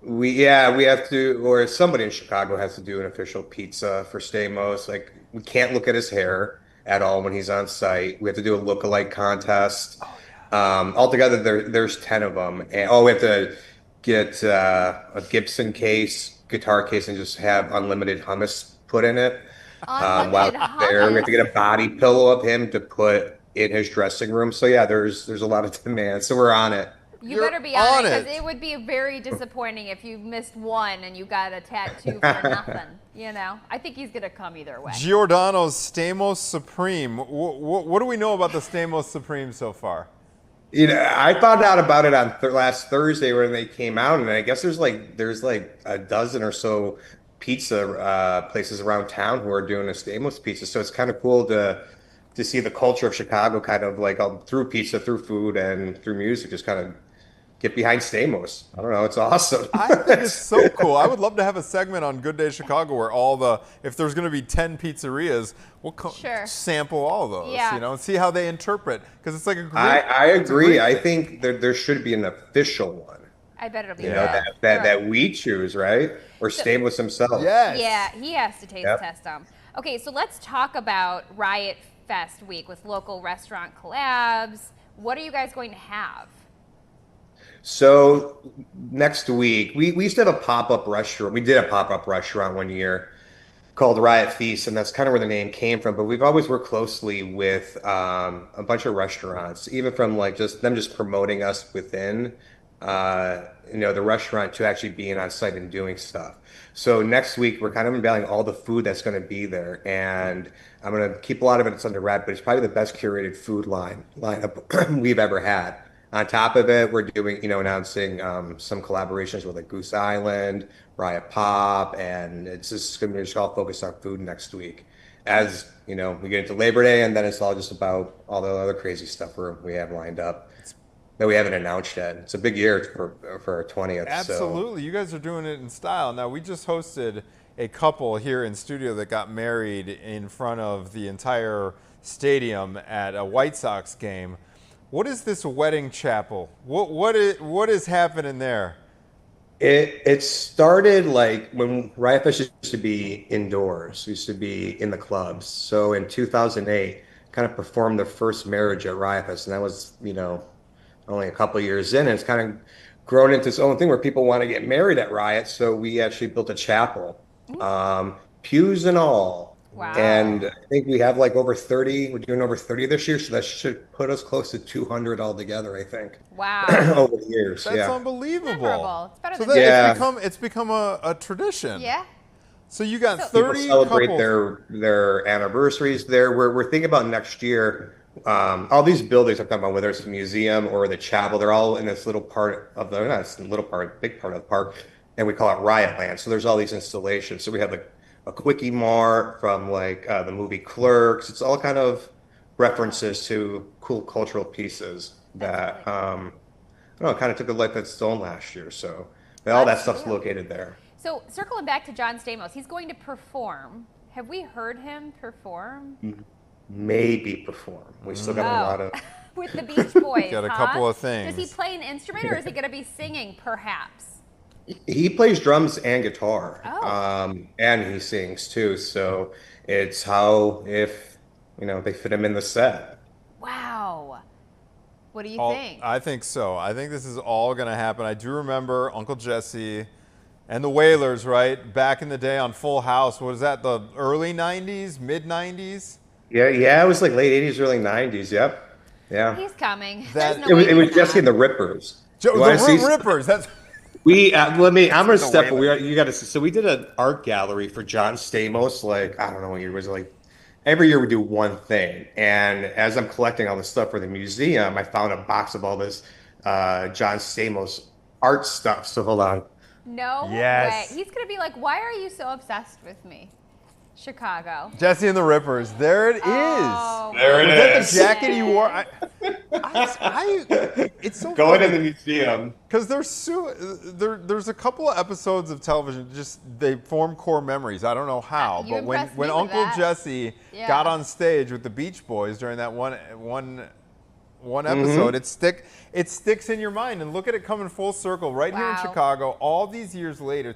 We have to, or somebody in Chicago has to do an official pizza for Stamos. Like, we can't look at his hair at all when he's on site. We have to do a look-alike contest. Altogether, there's 10 of them. And we have to get a Gibson guitar case, and just have unlimited hummus put in it. While there, we have to get a body pillow of him to put in his dressing room. So yeah, there's a lot of demand. So we're on it. You better be on it, because it would be very disappointing if you missed one and you got a tattoo for nothing. You know, I think he's gonna come either way. Giordano's Stamos Supreme. What do we know about the Stamos Supreme so far? You know, I found out about it on last Thursday when they came out, and I guess there's like a dozen or so pizza places around town who are doing a Stamos pizza. So it's kind of cool to see the culture of Chicago kind of like through pizza, through food, and through music, just kind of get behind Stamos. I don't know, it's awesome. I think it's so cool. I would love to have a segment on Good Day Chicago where if there's going to be 10 pizzerias, we'll sample all of those, you know, and see how they interpret, because it's like a great. I agree. I think there should be an official one. I bet it'll be that we choose, right? Or Stamos himself. Yes. Yeah, he has to taste test them. Okay, so let's talk about Riot Fest week with local restaurant collabs. What are you guys going to have? So next week, we used to have a pop-up restaurant. We did a pop-up restaurant one year called Riot Feast, and that's kind of where the name came from. But we've always worked closely with a bunch of restaurants, even from like just promoting us within the restaurant to actually being on site and doing stuff. So next week, we're kind of unveiling all the food that's going to be there, and I'm going to keep a lot of it under wrap, but it's probably the best curated food lineup we've ever had. On top of it, we're doing, announcing some collaborations with like Goose Island, Riot Pop, and it's just going to be all focused on food next week. As we get into Labor Day, and then it's all just about all the other crazy stuff we have lined up that we haven't announced yet. It's a big year for our 20th. Absolutely. So. You guys are doing it in style. Now, we just hosted a couple here in studio that got married in front of the entire stadium at a White Sox game. What is this wedding chapel? What is happening there? It started like when Riot Fest used to be indoors, used to be in the clubs. So in 2008, kind of performed the first marriage at Riot Fest, and that was only a couple of years in, and it's kind of grown into its own thing where people want to get married at Riot. So we actually built a chapel, pews and all. Wow. And I think we have like over 30. We're doing over 30 this year, so that should put us close to 200 altogether, I think. Wow. Over the years. That's unbelievable. It's better than it's become a tradition. Yeah. So you got 30 people celebrate couples. their anniversaries there. We're thinking about next year. All these buildings I'm talking about, whether it's the museum or the chapel, they're all in this little part of big part of the park, and we call it Riot Land. So there's all these installations. So we have like a Quickie Mart from like the movie Clerks. It's all kind of references to cool cultural pieces that kind of took a life of its own last year. So all that stuff's located there. So circling back to John Stamos, he's going to perform. Have we heard him perform? Maybe perform. We still got a lot of with the Beach Boys. Got a couple of things. Does he play an instrument, or is he going to be singing? Perhaps. He plays drums and guitar, and he sings too. So it's if they fit him in the set. Wow. What do you think? I think so. I think this is all going to happen. I do remember Uncle Jesse and the Wailers, right? Back in the day on Full House. What was that, the early 90s, mid 90s? Yeah, it was like late 80s, early 90s. Yep. Yeah. He's coming. It was Jesse and the Rippers. The Rippers. That's. I'm gonna step away. You got to see. So we did an art gallery for John Stamos. Like, I don't know what year it was. Like every year we do one thing. And as I'm collecting all this stuff for the museum, I found a box of all this John Stamos art stuff. So hold on. No way. He's gonna be like, why are you so obsessed with me? Chicago. Jesse and the Rippers. There it is. There it was that is. the jacket you wore? It's so going funny to the museum because there's a couple of episodes of television just they form core memories. I don't know how, but when Uncle Jesse got on stage with the Beach Boys during that one episode, it sticks in your mind. And look at it coming full circle right here in Chicago. All these years later,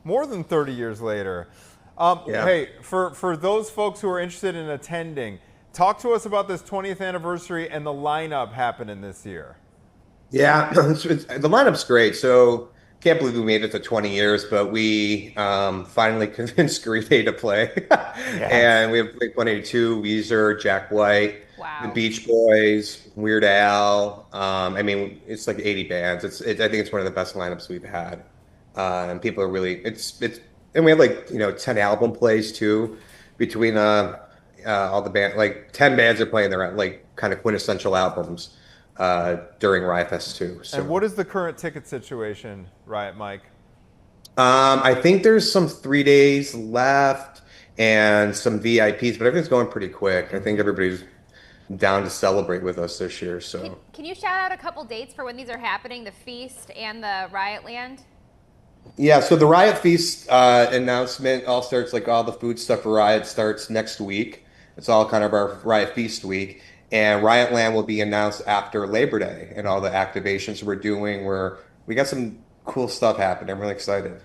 more than 30 years later. Hey, for those folks who are interested in attending, talk to us about this 20th anniversary and the lineup happening this year. Yeah, the lineup's great. So can't believe we made it to 20 years, but we finally convinced Green Day to play. And we have Blink-182, Weezer, Jack White, the Beach Boys, Weird Al. I mean, it's like 80 bands. I think it's one of the best lineups we've had. And people are really, and we have like, 10 album plays too between all the band, like 10 bands are playing their like kind of quintessential albums during Riot Fest too. So. And what is the current ticket situation, Riot Mike? I think there's some 3 days left and some VIPs, but everything's going pretty quick. I think everybody's down to celebrate with us this year. So can you shout out a couple dates for when these are happening, the Feast and the Riot Land? Yeah, so the Riot Feast announcement all starts, like all the food stuff for Riot starts next week. It's all kind of our Riot Feast week. And Riot Land will be announced after Labor Day and all the activations we're doing where we got some cool stuff happening. I'm really excited.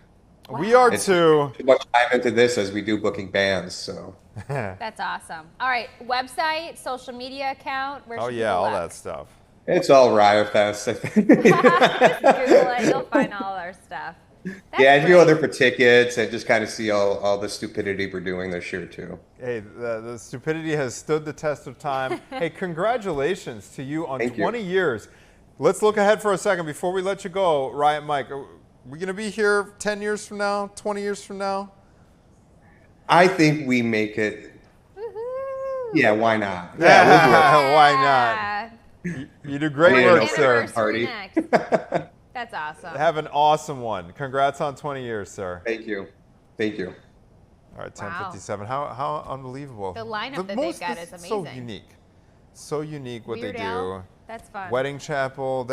Wow. We are too. Too much time into this as we do booking bands, so. That's awesome. All right, website, social media account. Where should all that stuff. It's all Riot Fest. Just Google it, you'll find all our stuff. That's if you go there for tickets and just kind of see all the stupidity we're doing this year too. Hey, the stupidity has stood the test of time. Hey, congratulations to you on 20 years. Let's look ahead for a second before we let you go, Riot Mike. Are we going to be here 10 years from now, 20 years from now? I think we make it. Woohoo. Yeah, why not? Yeah, we'll do it. Why not? You do great work, sir. Party. That's awesome. Have an awesome one. Congrats on 20 years, sir. Thank you. Thank you. All right, 10:57. How unbelievable. The lineup that they've got is amazing. So unique. So unique what Weird they Al, do. that's fun. Wedding Chapel,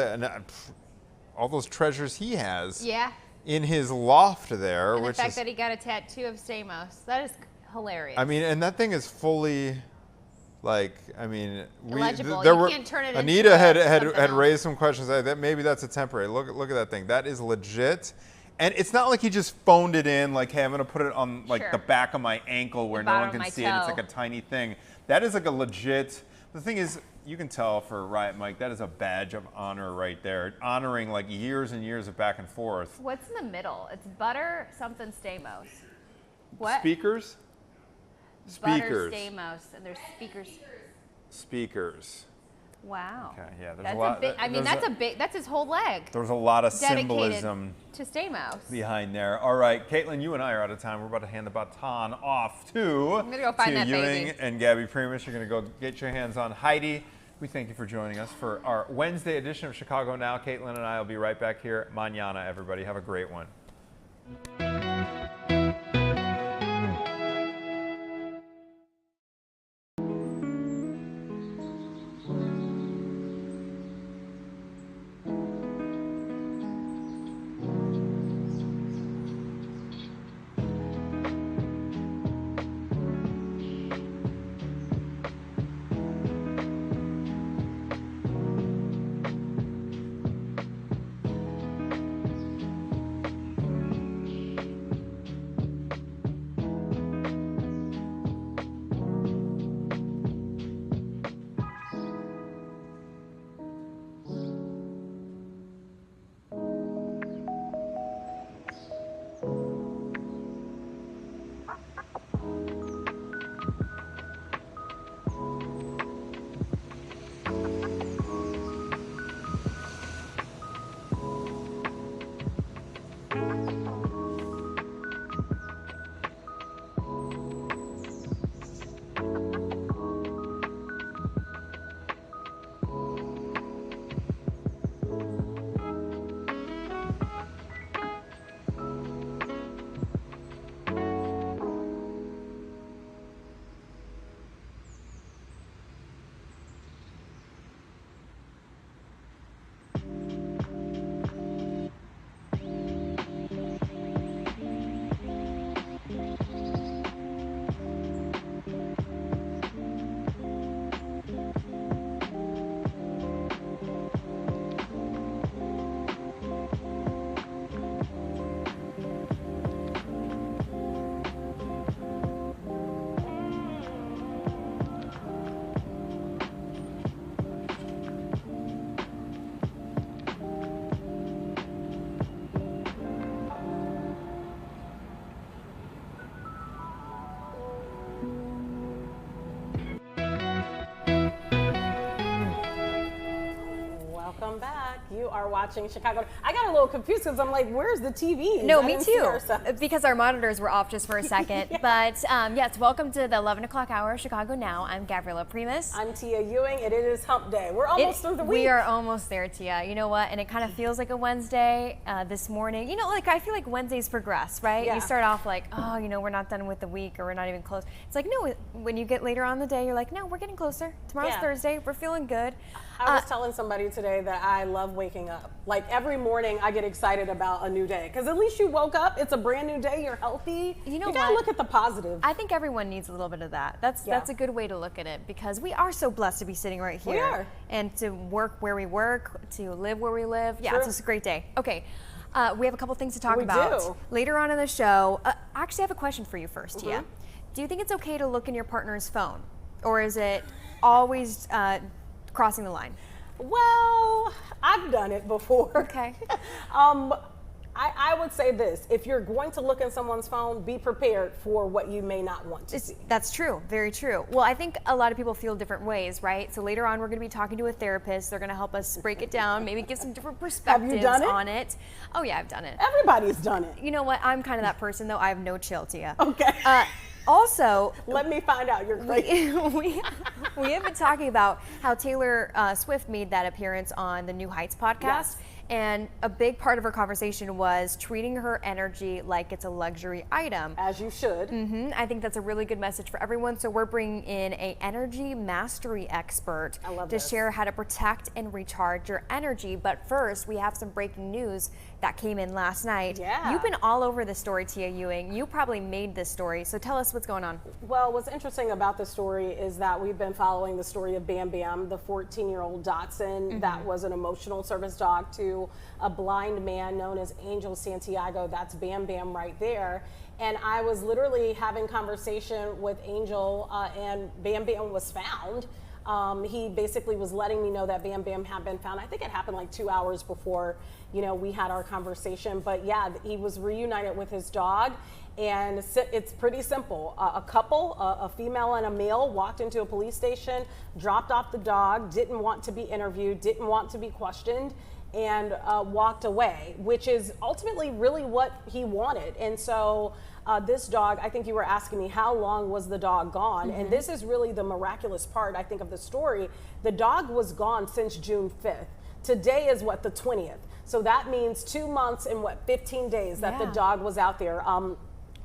all those treasures he has. Yeah. In his loft there. And the fact that he got a tattoo of Stamos. That is hilarious. I mean, and that thing is fully... Like, I mean, illegible. You can't turn it Anita into had raised some questions that maybe that's a temporary. Look at that thing. That is legit. And it's not like he just phoned it in like, hey, I'm going to put it on like the back of my ankle where no one can see it. It's like a tiny thing. That is like a legit. The thing is, you can tell for Riot Mike, that is a badge of honor right there. Honoring like years and years of back and forth. What's in the middle? It's butter something Stamos. What? Speakers? Speakers. Butter Stamos, and there's speakers. Speakers. Wow. Okay, yeah, there's that's a lot. That's his whole leg. There's a lot of symbolism to Stamos behind there. All right, Caitlin, you and I are out of time. We're about to hand the baton off to I'm gonna go find that Ewing baby. and Gabby Primus. You're gonna go get your hands on Heidi. We thank you for joining us for our Wednesday edition of Chicago Now. Caitlin and I will be right back here. Mañana, everybody. Have a great one. are watching Chicago. I got a little confused because I'm like, where's the TV? No, me too. Because our monitors were off just for a second. Yeah. But yes, welcome to the 11 o'clock hour, Chicago Now. I'm Gabriella Primus. I'm Tia Ewing, and it is hump day. We're almost through the week. We are almost there, Tia. You know what? And it kind of feels like a Wednesday this morning. You know, like I feel like Wednesdays progress, right? Yeah. You start off like, oh, you know, we're not done with the week or we're not even close. It's like, no, when you get later on in the day, you're like, no, we're getting closer. Tomorrow's Thursday. We're feeling good. I was telling somebody today that I love waking up. Like every morning I get excited about a new day because at least you woke up. It's a brand new day. You're healthy. You know, you gotta look at the positive. I think everyone needs a little bit of that. That's a good way to look at it because we are so blessed to be sitting right here. We are. And to work where we work, to live where we live. Yeah, it's just a great day. Okay. We have a couple things to talk about do. later on in the show. Actually, I have a question for you first, Tia. Do you think it's okay to look in your partner's phone? Or is it always crossing the line? Well, I've done it before. Okay. I would say this. If you're going to look in someone's phone, be prepared for what you may not want to see. That's true. Very true. Well, I think a lot of people feel different ways, right? So later on, we're going to be talking to a therapist. They're going to help us break it down, maybe give some different perspectives on it. Oh, yeah, I've done it. Everybody's done it. You know what? I'm kind of that person, though. I have no chill, Tia. Okay. Also, let me find out you're crazy. We have been talking about how Taylor Swift made that appearance on the New Heights podcast. Yes. And a big part of her conversation was treating her energy like it's a luxury item. As you should. I think that's a really good message for everyone. So we're bringing in a energy mastery expert to share how to protect and recharge your energy. But first, we have some breaking news that came in last night. Yeah. You've been all over this story, Tia Ewing. You probably made this story. So tell us what's going on. Well, what's interesting about the story is that we've been following the story of Bam Bam, the 14-year-old dachshund that was an emotional service dog to a blind man known as Angel Santiago. That's Bam Bam right there. And I was literally having conversation with Angel and Bam Bam was found. He basically was letting me know that Bam Bam had been found. I think it happened like 2 hours before, you know, we had our conversation. But yeah, he was reunited with his dog. And it's pretty simple. A couple, a female and a male, walked into a police station, dropped off the dog, didn't want to be interviewed, didn't want to be questioned, and walked away, which is ultimately really what he wanted. And so this dog, I think you were asking me, how long was the dog gone? And this is really the miraculous part, I think, of the story. The dog was gone since June 5th. Today is what, the 20th. So that means 2 months and 15 days that the dog was out there.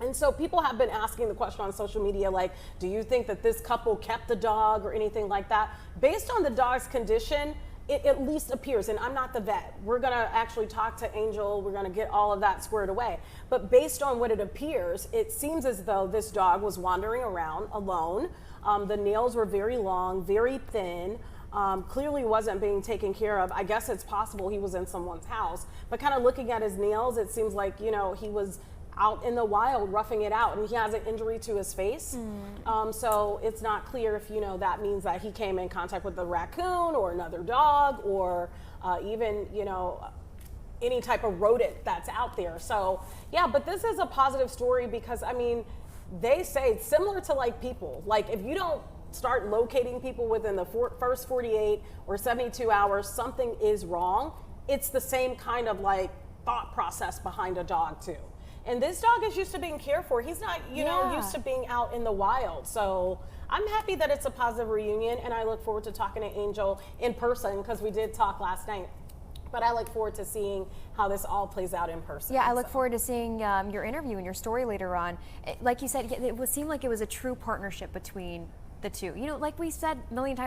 And so people have been asking the question on social media, like, do you think that this couple kept the dog or anything like that? Based on the dog's condition, it at least appears, and I'm not the vet, we're gonna actually talk to Angel, we're gonna get all of that squared away. But based on what it appears, it seems as though this dog was wandering around alone. The nails were very long, very thin. Clearly wasn't being taken care of. I guess it's possible he was in someone's house, but kind of looking at his nails, it seems like, you know, he was out in the wild roughing it out, and he has an injury to his face. So it's not clear if, you know, that means that he came in contact with a raccoon or another dog or even, you know, any type of rodent that's out there. So yeah, but this is a positive story because, I mean, they say it's similar to like people. Like if you don't start locating people within the first 48 or 72 hours, something is wrong. It's the same kind of like thought process behind a dog too. And this dog is used to being cared for. He's not, you know, used to being out in the wild. So I'm happy that it's a positive reunion, and I look forward to talking to Angel in person because we did talk last night. But I look forward to seeing how this all plays out in person. Yeah, I look forward to seeing your interview and your story later on. Like you said, it would seem like it was a true partnership between the two. You know, like we said a million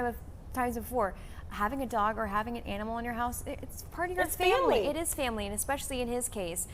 times before, having a dog or having an animal in your house, it's part of your family. It is family, and especially in his case.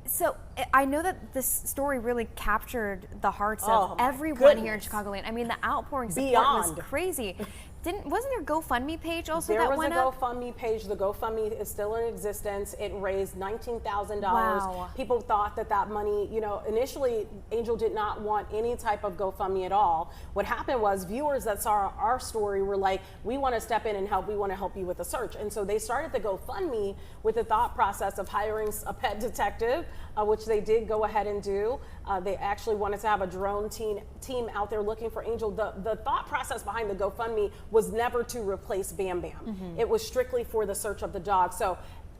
So I know that this story really captured the hearts of everyone here in Chicagoland. I mean, the outpouring support was crazy. Wasn't there a GoFundMe page also that went up? There was a GoFundMe page. The GoFundMe is still in existence. It raised $19,000. Wow. People thought that money, you know, initially Angel did not want any type of GoFundMe at all. What happened was viewers that saw our story were like, we want to step in and help. We want to help you with the search. And so they started the GoFundMe with the thought process of hiring a pet detective, which they did go ahead and do. They actually wanted to have a drone team out there looking for Angel. The thought process behind the GoFundMe was never to replace Bam Bam. It was strictly for the search of the dog. So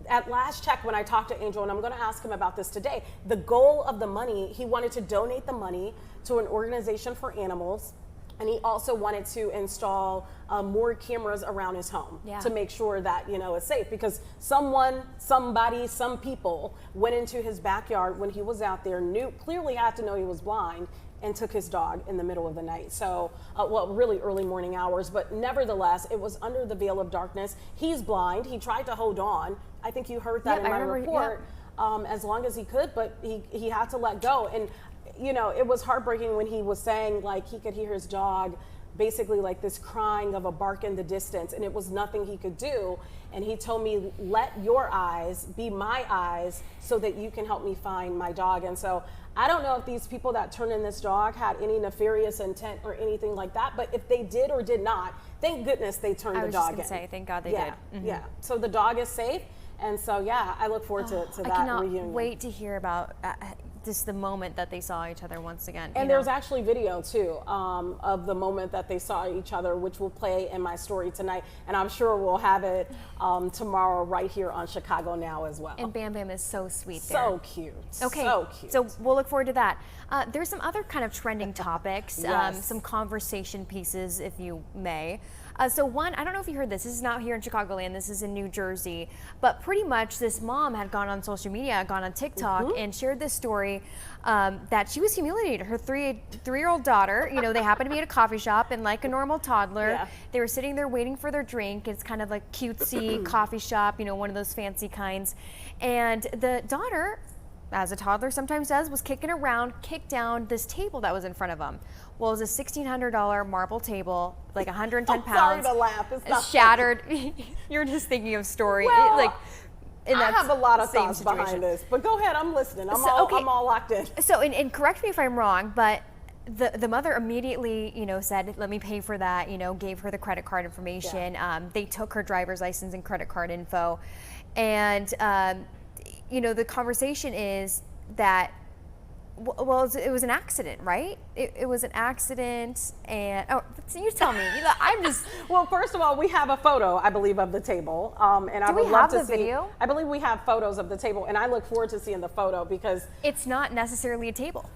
at last check, when I talked to Angel, and I'm going to ask him about this today, the goal of the money, he wanted to donate the money to an organization for animals. And he also wanted to install more cameras around his home to make sure that, you know, it's safe, because some people went into his backyard when he was out there, clearly had to know he was blind, and took his dog in the middle of the night. So, well, really early morning hours, but nevertheless, it was under the veil of darkness. He's blind. He tried to hold on. I think you heard that in my report, as long as he could, but he had to let go. And you know, it was heartbreaking when he was saying, like, he could hear his dog basically like this crying of a bark in the distance, and it was nothing he could do. And he told me, let your eyes be my eyes so that you can help me find my dog. And so I don't know if these people that turned in this dog had any nefarious intent or anything like that, but if they did or did not, thank goodness they turned the dog in. I was just gonna say, thank God they did. Yeah, so the dog is safe. And so, yeah, I look forward to that reunion. I cannot wait to hear about just the moment that they saw each other once again. And there's actually video, too, of the moment that they saw each other, which will play in my story tonight. And I'm sure we'll have it tomorrow right here on Chicago Now as well. And Bam Bam is so sweet there. So cute. Okay, so cute. So we'll look forward to that. There's some other kind of trending topics, some conversation pieces, if you may. So one, I don't know if you heard this is not here in Chicagoland, this is in New Jersey, but pretty much this mom had gone on social media, gone on TikTok and shared this story that she was humiliated. Her three-year-old daughter, you know, they happened to be at a coffee shop, and like a normal toddler, they were sitting there waiting for their drink. It's kind of like cutesy coffee shop, you know, one of those fancy kinds. And the daughter, as a toddler sometimes does, was kicking around, kicked down this table that was in front of them. Well, it was a $1,600 marble table, like 110 pounds. Sorry to laugh. It's shattered. You're just thinking of story. Well, I have a lot of thoughts behind this, but go ahead. I'm listening. I'm all locked in. So, and correct me if I'm wrong, but the mother immediately, you know, said, "Let me pay for that." You know, gave her the credit card information. They took her driver's license and credit card info, and you know, the conversation is that. Well, it was an accident, right? It was an accident, and you tell me. I'm just. Well, first of all, we have a photo, I believe, of the table, and I would love to see. Video? I believe we have photos of the table, and I look forward to seeing the photo because it's not necessarily a table.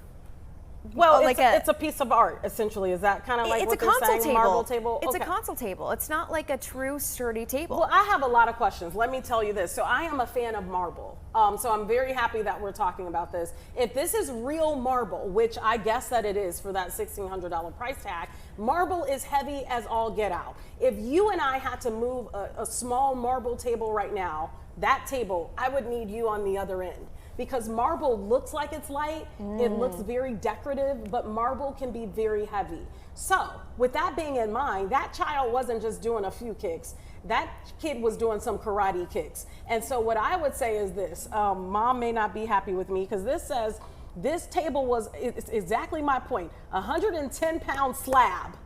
Well, it's a piece of art, essentially. Is that kind of like what they're saying? Marble table? It's a console table. It's not like a true sturdy table. Well, I have a lot of questions. Let me tell you this. So I am a fan of marble. So I'm very happy that we're talking about this. If this is real marble, which I guess that it is for that $1,600 price tag, marble is heavy as all get out. If you and I had to move a small marble table right now, that table, I would need you on the other end. Because marble looks like it's light, it looks very decorative, but marble can be very heavy. So, with that being in mind, that child wasn't just doing a few kicks. That kid was doing some karate kicks. And so what I would say is this, mom may not be happy with me because this says, this table was, it's exactly my point, 110-pound slab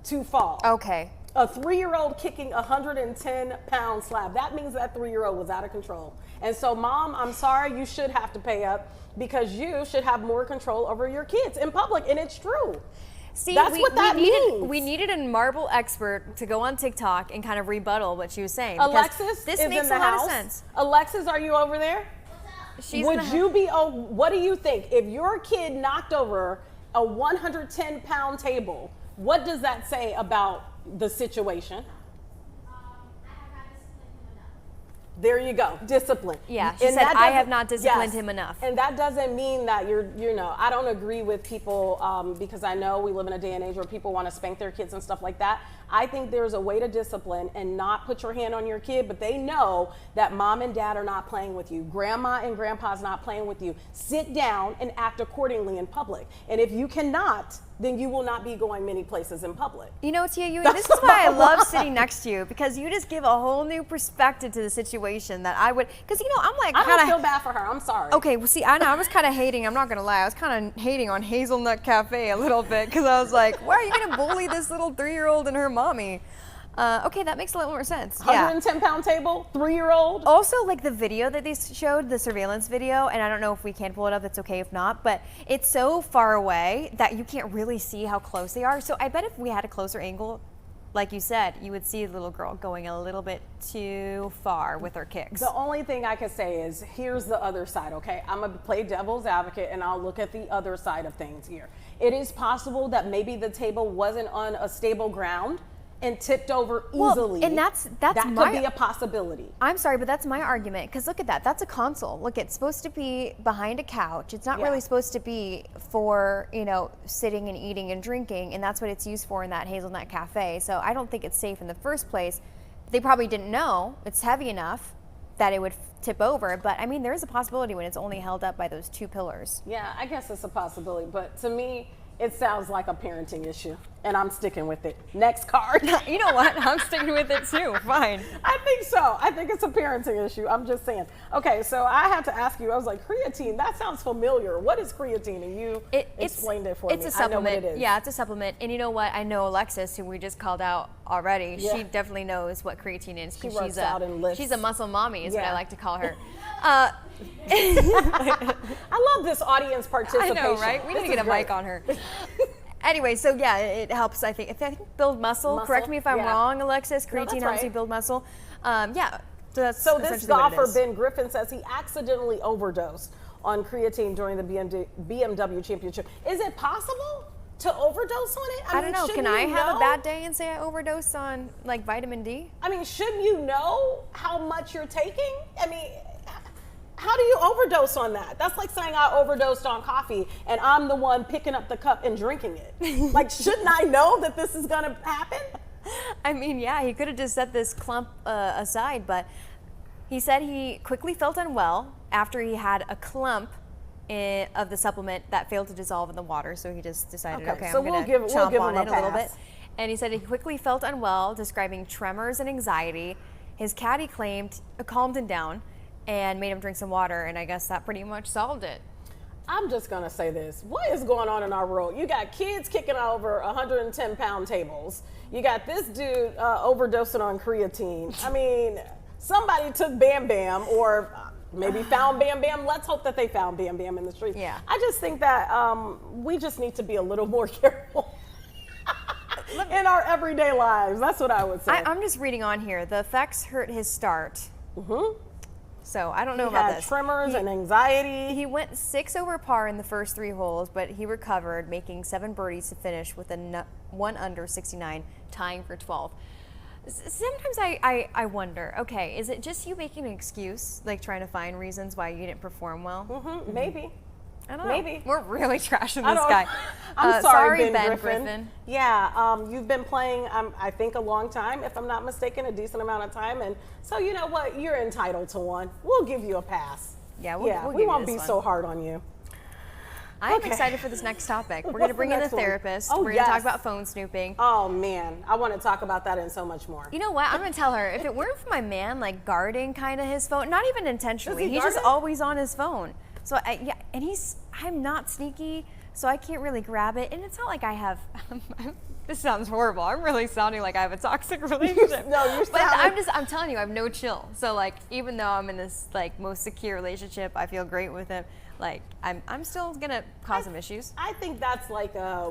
to fall. Okay. A 3-year-old kicking a 110-pound slab. That means that 3-year-old was out of control. And so, Mom, I'm sorry, you should have to pay up because you should have more control over your kids in public, and it's true. See, that's what that means. We needed a marble expert to go on TikTok and kind of rebuttal what she was saying. Alexis this is makes in the a lot house. of sense. Alexis, are you over there? Would you be? Oh, what do you think if your kid knocked over a 110-pound table? What does that say about the situation? There you go, discipline. Yeah, she said, I have not disciplined him enough. And that doesn't mean that I don't agree with people because I know we live in a day and age where people want to spank their kids and stuff like that. I think there's a way to discipline and not put your hand on your kid, but they know that mom and dad are not playing with you. Grandma and grandpa's not playing with you. Sit down and act accordingly in public. And if you cannot, then you will not be going many places in public. You know, Tia, this is why I love sitting next to you, because you just give a whole new perspective to the situation that I would, because, I'm like, I don't feel bad for her. I'm sorry. Okay, well, see, I was kind of hating, I'm not going to lie, I was kind of hating on Hazelnut Cafe a little bit, because I was like, why are you going to bully this little 3-year-old and her mommy? Okay, that makes a lot more sense. 110-pound table, 3-year-old. Also, like the video that they showed, the surveillance video, and I don't know if we can pull it up, it's okay if not, but it's so far away that you can't really see how close they are. So I bet if we had a closer angle, like you said, you would see the little girl going a little bit too far with her kicks. The only thing I can say is, here's the other side, okay? I'm gonna play devil's advocate and I'll look at the other side of things here. It is possible that maybe the table wasn't on a stable ground and tipped over easily. And that could be a possibility. I'm sorry, but that's my argument, because look at that. That's a console. Look, it's supposed to be behind a couch. It's not really supposed to be for, you know, sitting and eating and drinking, and that's what it's used for in that hazelnut cafe. So I don't think it's safe in the first place. They probably didn't know it's heavy enough that it would tip over, but I mean, there is a possibility when it's only held up by those 2 pillars. Yeah, I guess it's a possibility, but to me, it sounds like a parenting issue, and I'm sticking with it. Next card. You know what? I'm sticking with it too. Fine. I think so. I think it's a parenting issue. I'm just saying. Okay, so I had to ask you, I was like, creatine, that sounds familiar. What is creatine? And you explained it for me. It's a supplement. I know what it is. Yeah, it's a supplement. And you know what? I know Alexis, who we just called out already, she definitely knows what creatine is. She works out and lifts. She's a muscle mommy is what I like to call her. I love this audience participation. I know, right? We need to get a mic on her. Anyway, so yeah, it helps, I think build muscle. Correct me if I'm wrong, Alexis. Creatine helps you build muscle. So this golfer, Ben Griffin, says he accidentally overdosed on creatine during the BMW championship. Is it possible to overdose on it? I don't know. Can I have a bad day and say I overdosed on like vitamin D? I mean, shouldn't you know how much you're taking? I mean, how do you overdose on that? That's like saying I overdosed on coffee and I'm the one picking up the cup and drinking it. Like, shouldn't I know that this is gonna happen? I mean, yeah, he could have just set this clump aside, but he said he quickly felt unwell after he had a clump of the supplement that failed to dissolve in the water. So he just decided, okay, so I'm going to chomp on it a little bit. And he said he quickly felt unwell, describing tremors and anxiety. His caddy claimed it calmed him down and made him drink some water, and I guess that pretty much solved it. I'm just gonna say this. What is going on in our world? You got kids kicking over 110-pound tables. You got this dude overdosing on creatine. I mean, somebody took Bam Bam, or maybe found Bam Bam. Let's hope that they found Bam Bam in the street. Yeah. I just think that we just need to be a little more careful in our everyday lives. That's what I would say. I'm just reading on here. The effects hurt his start. Mm-hmm. So I don't know about this. Tremors and anxiety. He went 6 over par in the first 3 holes, but he recovered, making 7 birdies to finish with a 1 under 69, tying for 12. Sometimes I wonder, okay, is it just you making an excuse, like trying to find reasons why you didn't perform well? Mm-hmm. Maybe. I don't know. Maybe. We're really trashing this guy. I'm sorry, Ben Griffin. Yeah, you've been playing, I think, a long time, if I'm not mistaken, a decent amount of time. And so, you know what? You're entitled to one. We'll give you a pass. Yeah, we won't be so hard on you. I'm excited for this next topic. We're going to bring in a therapist. We're going to talk about phone snooping. Oh, man. I want to talk about that and so much more. You know what? I'm going to tell her, if it weren't for my man, like, guarding kind of his phone, not even intentionally. He's just always on his phone. So, and I'm not sneaky, so I can't really grab it. And it's not like I have, this sounds horrible. I'm really sounding like I have a toxic relationship. No, you're but I'm telling you, I have no chill. So, like, even though I'm in this, like, most secure relationship, I feel great with him. Like, I'm still gonna cause some issues. I think that's like I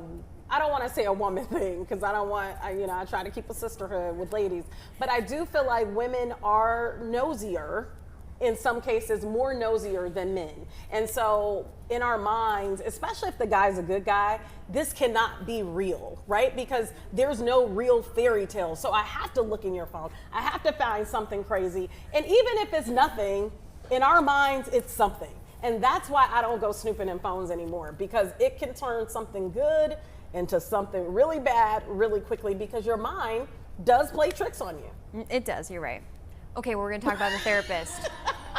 don't want to say a woman thing, because I don't want, I try to keep a sisterhood with ladies. But I do feel like women are nosier, in some cases more nosier than men. And so in our minds, especially if the guy's a good guy, this cannot be real, right? Because there's no real fairy tale. So I have to look in your phone. I have to find something crazy. And even if it's nothing, in our minds, it's something. And that's why I don't go snooping in phones anymore, because it can turn something good into something really bad really quickly, because your mind does play tricks on you. It does, you're right. Okay, we're gonna talk about the therapist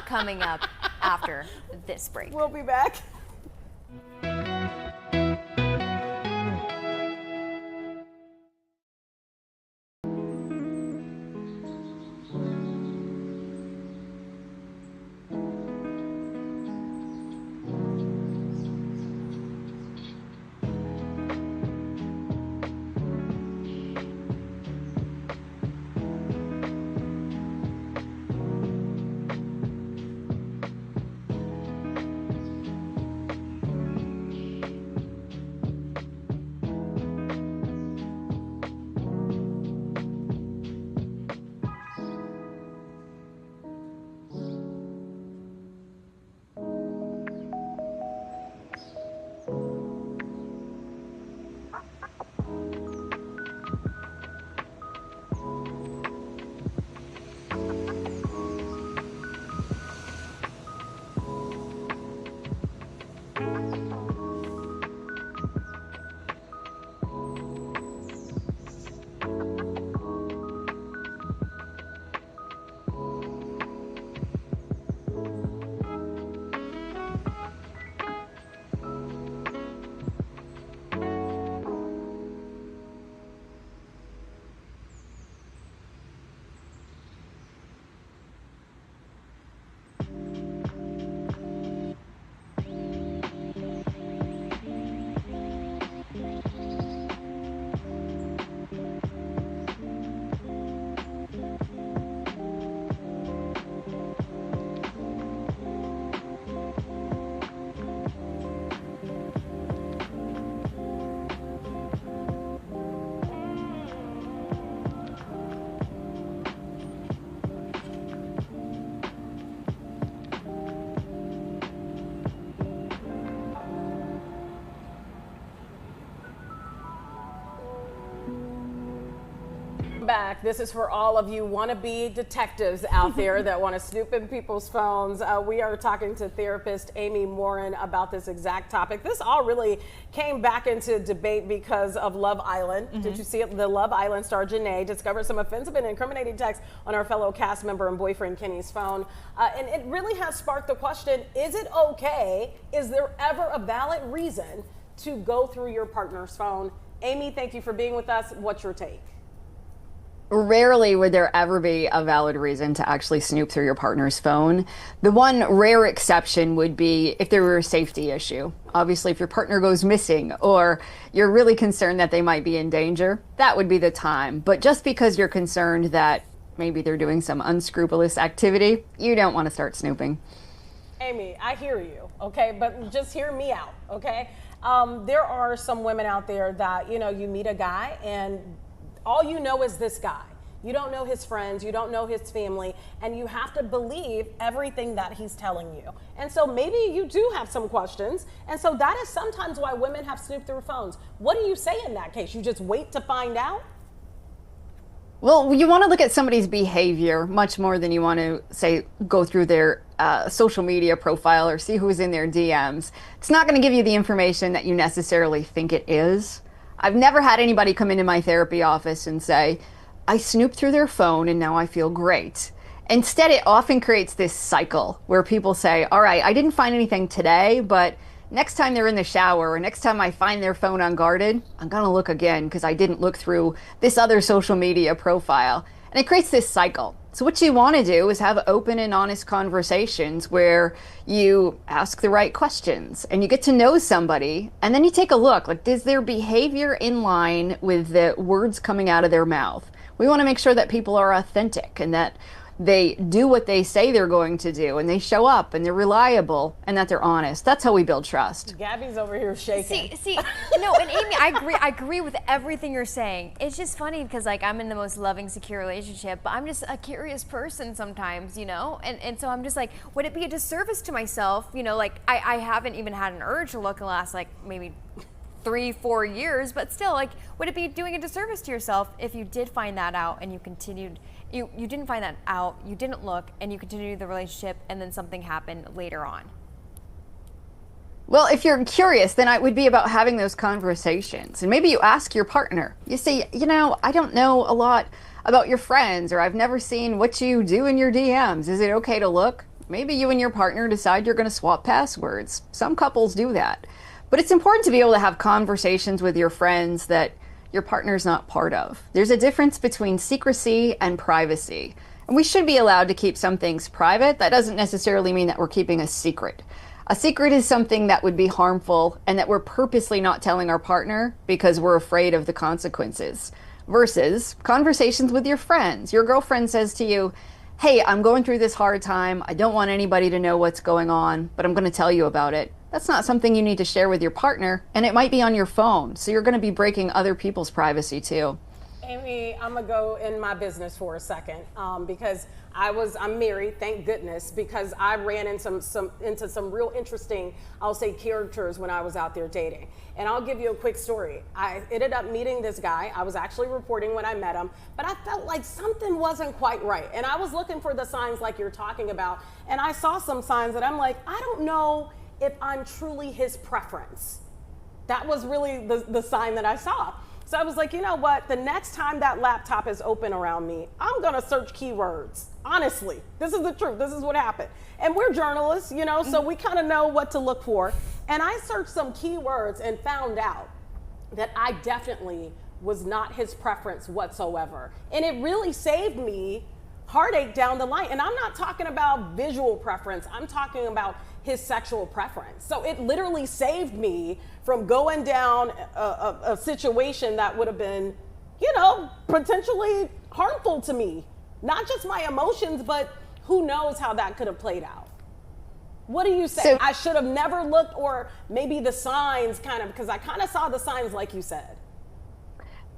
coming up after this break. We'll be back. Back. This is for all of you wannabe detectives out there that want to snoop in people's phones. We are talking to therapist Amy Morin about this exact topic. This all really came back into debate because of Love Island. Did you see it? The Love Island star Janae discovered some offensive and incriminating texts on her fellow cast member and boyfriend Kenny's phone. And it really has sparked the question, is it okay? Is there ever a valid reason to go through your partner's phone? Amy, thank you for being with us. What's your take? Rarely would there ever be a valid reason to actually snoop through your partner's phone. The one rare exception would be if there were a safety issue. Obviously, if your partner goes missing or you're really concerned that they might be in danger, that would be the time. But just because you're concerned that maybe they're doing some unscrupulous activity, you don't want to start snooping. Amy, I hear you, okay? But just hear me out, okay? There are some women out there that, you know, you meet a guy and all you know is this guy. You don't know his friends, you don't know his family, and you have to believe everything that he's telling you. And so maybe you do have some questions, and so that is sometimes why women have snooped through phones. What do you say in that case? You just wait to find out? Well, you want to look at somebody's behavior much more than you want to, say, go through their social media profile or see who's in their DMs. It's not going to give you the information that you necessarily think it is. I've never had anybody come into my therapy office and say, I snooped through their phone and now I feel great. Instead, it often creates this cycle where people say, all right, I didn't find anything today, but next time they're in the shower or next time I find their phone unguarded, I'm going to look again because I didn't look through this other social media profile. And it creates this cycle. So what you want to do is have open and honest conversations where you ask the right questions and you get to know somebody, and then you take a look, like, is their behavior in line with the words coming out of their mouth? We want to make sure that people are authentic and that they do what they say they're going to do, and they show up, and they're reliable, and that they're honest. That's how we build trust. Gabby's over here shaking. See, no, and Amy, I agree with everything you're saying. It's just funny because, like, I'm in the most loving, secure relationship, but I'm just a curious person sometimes, you know? And so I'm just like, would it be a disservice to myself? You know, like, I haven't even had an urge to look in the last, like, maybe 3-4 years, but still, like, would it be doing a disservice to yourself if you did find that out and you continued? You didn't find that out, you didn't look, and you continued the relationship, and then something happened later on. Well, if you're curious, then it would be about having those conversations. And maybe you ask your partner. You say, you know, I don't know a lot about your friends, or I've never seen what you do in your DMs. Is it okay to look? Maybe you and your partner decide you're going to swap passwords. Some couples do that. But it's important to be able to have conversations with your friends that your partner's not part of. There's a difference between secrecy and privacy. And we should be allowed to keep some things private. That doesn't necessarily mean that we're keeping a secret. A secret is something that would be harmful and that we're purposely not telling our partner because we're afraid of the consequences. Versus conversations with your friends. Your girlfriend says to you, hey, I'm going through this hard time. I don't want anybody to know what's going on, but I'm going to tell you about it. That's not something you need to share with your partner, and it might be on your phone, so you're going to be breaking other people's privacy too. Amy, I'm gonna go in my business for a second because I'm married, thank goodness, because I ran into some real interesting, I'll say, characters when I was out there dating. And I'll give you a quick story. I ended up meeting this guy. I was actually reporting when I met him, but I felt like something wasn't quite right. And I was looking for the signs like you're talking about, and I saw some signs that I'm like, I don't know if I'm truly his preference. That was really the sign that I saw. So I was like, you know what? The next time that laptop is open around me, I'm going to search keywords. Honestly, this is the truth. This is what happened. And we're journalists, you know, so we kind of know what to look for. And I searched some keywords and found out that I definitely was not his preference whatsoever. And it really saved me heartache down the line. And I'm not talking about visual preference. I'm talking about his sexual preference. So it literally saved me from going down a situation that would have been, you know, potentially harmful to me. Not just my emotions, but who knows how that could have played out. What do you say? So, I should have never looked, or maybe the signs kind of, because I kind of saw the signs like you said.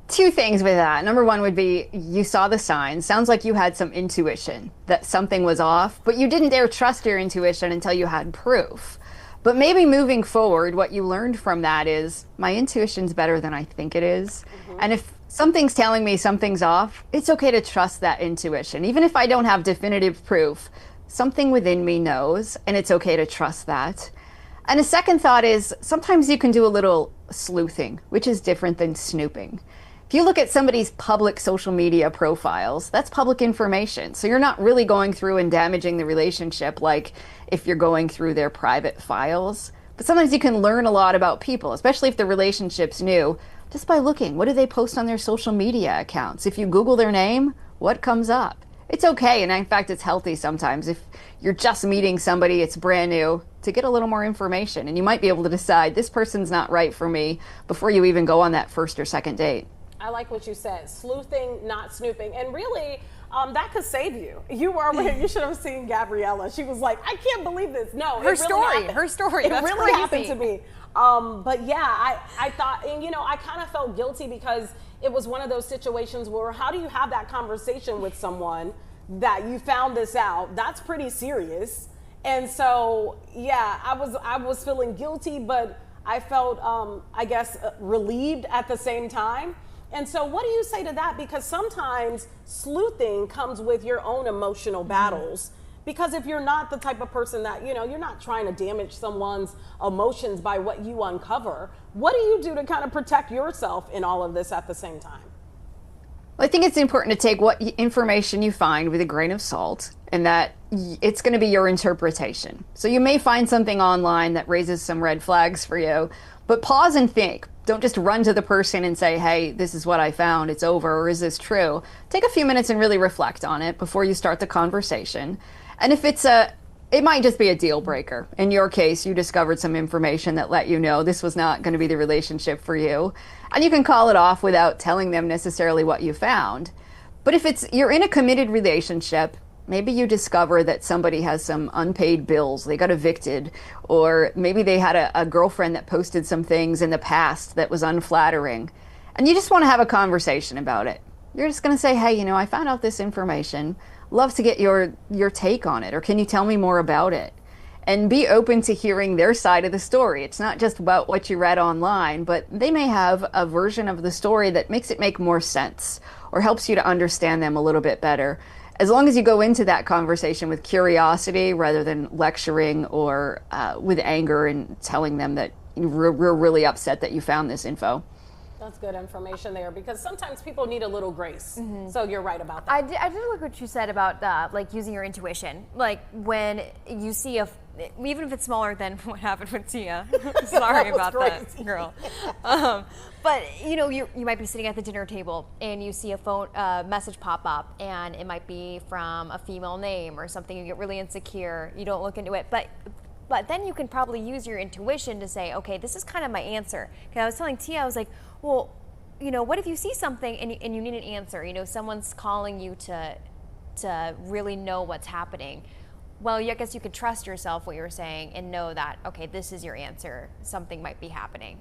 Two things with that. Number one would be you saw the signs. Sounds like you had some intuition that something was off, but you didn't dare trust your intuition until you had proof. But maybe moving forward, what you learned from that is my intuition's better than I think it is. And if something's telling me something's off, it's okay to trust that intuition. Even if I don't have definitive proof, something within me knows, and it's okay to trust that. And a second thought is sometimes you can do a little sleuthing, which is different than snooping. If you look at somebody's public social media profiles, that's public information. So you're not really going through and damaging the relationship like if you're going through their private files. But sometimes you can learn a lot about people, especially if the relationship's new, just by looking. What do they post on their social media accounts? If you Google their name, what comes up? It's okay, and in fact, it's healthy sometimes. If you're just meeting somebody, it's brand new, to get a little more information. And you might be able to decide this person's not right for me before you even go on that first or second date. I like what you said, sleuthing, not snooping. And really, that could save you. You should have seen Gabriella. She was like, I can't believe this. No, her story. It That's really crazy. happened to me. But yeah, I thought, and I kind of felt guilty because it was one of those situations where how do you have that conversation with someone that you found this out? That's pretty serious. And so, yeah, I was feeling guilty, but I felt, I guess, relieved at the same time. And so what do you say to that? Because sometimes sleuthing comes with your own emotional battles. Because if you're not the type of person that, you're not trying to damage someone's emotions by what you uncover, what do you do to kind of protect yourself in all of this at the same time? Well, I think it's important to take what information you find with a grain of salt, and that it's going to be your interpretation. So you may find something online that raises some red flags for you, but pause and think. Don't just run to the person and say, hey, this is what I found, it's over, or is this true? Take a few minutes and really reflect on it before you start the conversation. And if it might just be a deal breaker. In your case, you discovered some information that let you know this was not going to be the relationship for you. And you can call it off without telling them necessarily what you found. But if you're in a committed relationship, maybe you discover that somebody has some unpaid bills, they got evicted, or maybe they had a girlfriend that posted some things in the past that was unflattering. And you just want to have a conversation about it. You're just going to say, hey, I found out this information. Love to get your take on it, or can you tell me more about it? And be open to hearing their side of the story. It's not just about what you read online, but they may have a version of the story that makes it make more sense or helps you to understand them a little bit better. As long as you go into that conversation with curiosity rather than lecturing or with anger and telling them that we're really upset that you found this info. That's good information there, because sometimes people need a little grace. So you're right about that. I did like what you said about like using your intuition. Like when you see even if it's smaller than what happened with Tia. Sorry about that, girl. But you might be sitting at the dinner table and you see a phone message pop up, and it might be from a female name or something. You get really insecure. You don't look into it, but then you can probably use your intuition to say, okay, this is kind of my answer. Because I was telling Tia, I was like, well, what if you see something and you need an answer? Someone's calling you to really know what's happening. Well, I guess you could trust yourself, what you're saying, and know that, okay, this is your answer. Something might be happening.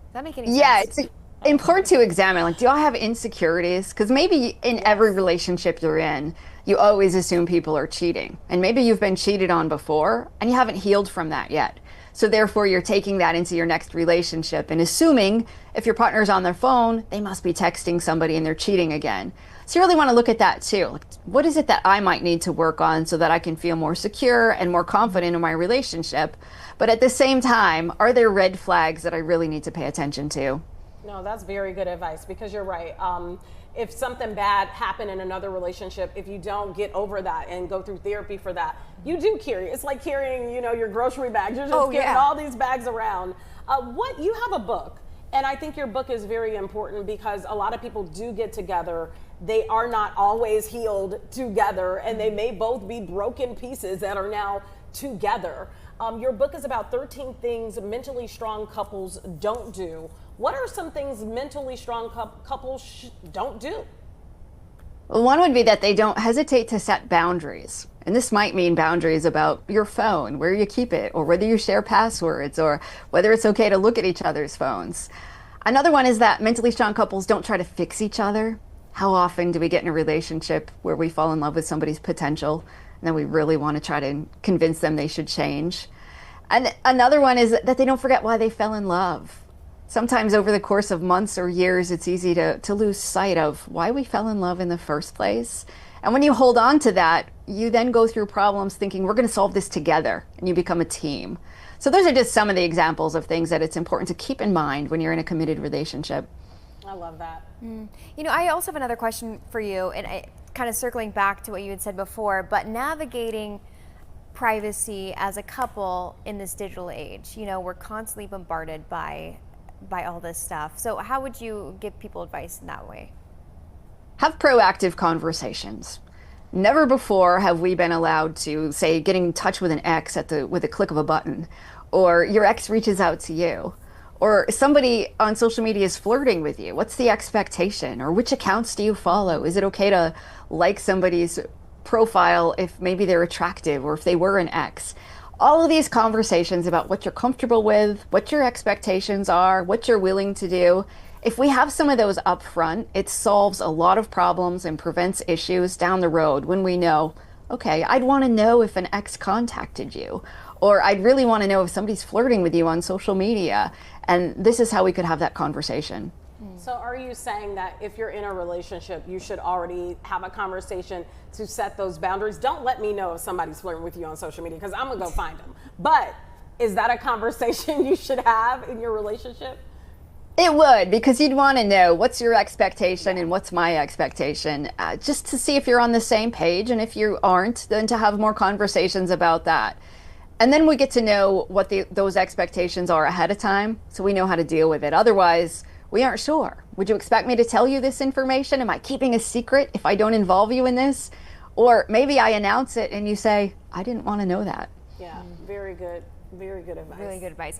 Does that make any sense? Yeah, it's important to examine, like, do I have insecurities? Because maybe in every relationship you're in, you always assume people are cheating. And maybe you've been cheated on before and you haven't healed from that yet. So therefore, you're taking that into your next relationship and assuming if your partner's on their phone, they must be texting somebody and they're cheating again. So you really want to look at that too. Like, what is it that I might need to work on so that I can feel more secure and more confident in my relationship? But at the same time, are there red flags that I really need to pay attention to? No, that's very good advice, because you're right. If something bad happened in another relationship, if you don't get over that and go through therapy for that, you do carry. It's like carrying, your grocery bags. You're just carrying all these bags around. You have a book, and I think your book is very important because a lot of people do get together. They are not always healed together, and they may both be broken pieces that are now together. Your book is about 13 things mentally strong couples don't do. What are some things mentally strong couples don't do? Well, one would be that they don't hesitate to set boundaries. And this might mean boundaries about your phone, where you keep it, or whether you share passwords, or whether it's okay to look at each other's phones. Another one is that mentally strong couples don't try to fix each other. How often do we get in a relationship where we fall in love with somebody's potential and then we really want to try to convince them they should change? And another one is that they don't forget why they fell in love. Sometimes over the course of months or years, it's easy to lose sight of why we fell in love in the first place. And when you hold on to that, you then go through problems thinking we're going to solve this together, and you become a team. So those are just some of the examples of things that it's important to keep in mind when you're in a committed relationship. I love that. You know, I also have another question for you, and kind of circling back to what you had said before, but navigating privacy as a couple in this digital age. You know, we're constantly bombarded by all this stuff. So how would you give people advice in that way? Have proactive conversations. Never before have we been allowed to, say, getting in touch with an ex with a click of a button, or your ex reaches out to you, or somebody on social media is flirting with you. What's the expectation? Or which accounts do you follow? Is it okay to like somebody's profile if maybe they're attractive or if they were an ex? All of these conversations about what you're comfortable with, what your expectations are, what you're willing to do. If we have some of those up front, it solves a lot of problems and prevents issues down the road when we know, okay, I'd want to know if an ex contacted you, or I'd really want to know if somebody's flirting with you on social media. And this is how we could have that conversation. So are you saying that if you're in a relationship, you should already have a conversation to set those boundaries? Don't let me know if somebody's flirting with you on social media, because I'm going to go find them. But is that a conversation you should have in your relationship? It would, because you'd want to know what's your expectation and what's my expectation, just to see if you're on the same page. And if you aren't, then to have more conversations about that. And then we get to know what those expectations are ahead of time, so we know how to deal with it. Otherwise, we aren't sure. Would you expect me to tell you this information? Am I keeping a secret if I don't involve you in this? Or maybe I announce it and you say, I didn't want to know that. Yeah, very good. Very good advice. Really good advice.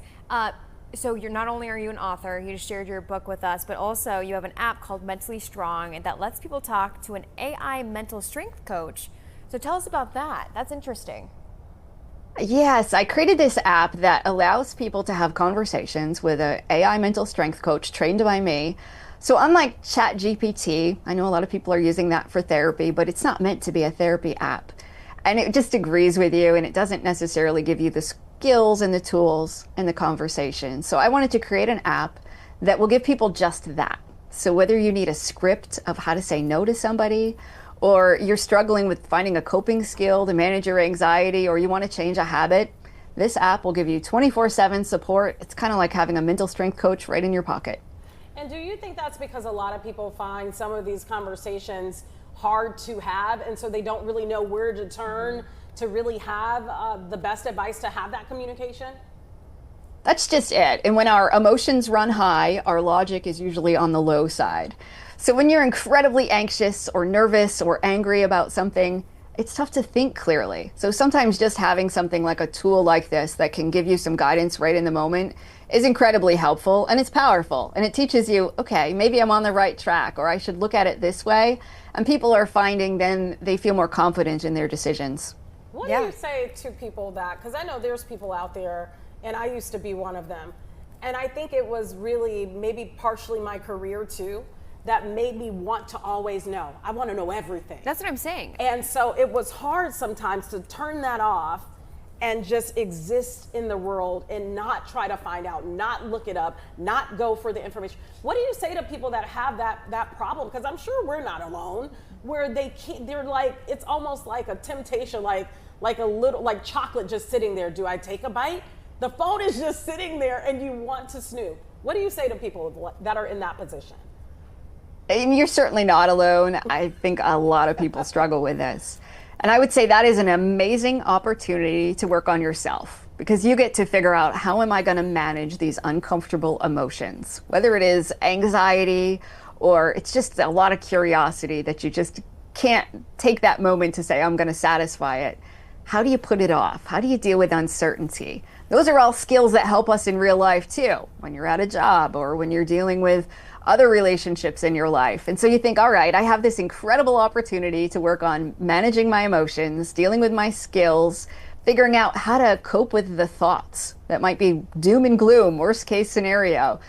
So you're not only are you an author, you just shared your book with us, but also you have an app called Mentally Strong, and that lets people talk to an AI mental strength coach. So tell us about that. That's interesting. Yes, I created this app that allows people to have conversations with an AI mental strength coach trained by me. So unlike ChatGPT, I know a lot of people are using that for therapy, but it's not meant to be a therapy app. And it just agrees with you, and it doesn't necessarily give you the skills and the tools and the conversation. So I wanted to create an app that will give people just that. So whether you need a script of how to say no to somebody, or you're struggling with finding a coping skill to manage your anxiety, or you want to change a habit, this app will give you 24/7 support. It's kind of like having a mental strength coach right in your pocket. And do you think that's because a lot of people find some of these conversations hard to have, and so they don't really know where to turn to really have the best advice to have that communication? That's just it. And when our emotions run high, our logic is usually on the low side. So when you're incredibly anxious or nervous or angry about something, it's tough to think clearly. So sometimes just having something like a tool like this that can give you some guidance right in the moment is incredibly helpful, and it's powerful. And it teaches you, okay, maybe I'm on the right track, or I should look at it this way. And people are finding then they feel more confident in their decisions. What do you say to people that, because I know there's people out there, and I used to be one of them, and I think it was really maybe partially my career too, that made me want to always know. I want to know everything. That's what I'm saying. And so it was hard sometimes to turn that off and just exist in the world and not try to find out, not look it up, not go for the information. What do you say to people that have that problem? Because I'm sure we're not alone, where they're like, it's almost like a temptation, like a little, like chocolate just sitting there. Do I take a bite? The phone is just sitting there and you want to snoop. What do you say to people that are in that position? And you're certainly not alone. I think a lot of people struggle with this. And I would say that is an amazing opportunity to work on yourself, because you get to figure out, how am I going to manage these uncomfortable emotions? Whether it is anxiety or it's just a lot of curiosity that you just can't take that moment to say, I'm going to satisfy it. How do you put it off? How do you deal with uncertainty? Those are all skills that help us in real life too, when you're at a job or when you're dealing with other relationships in your life. And so you think, all right, I have this incredible opportunity to work on managing my emotions, dealing with my skills, figuring out how to cope with the thoughts that might be doom and gloom, worst case scenario.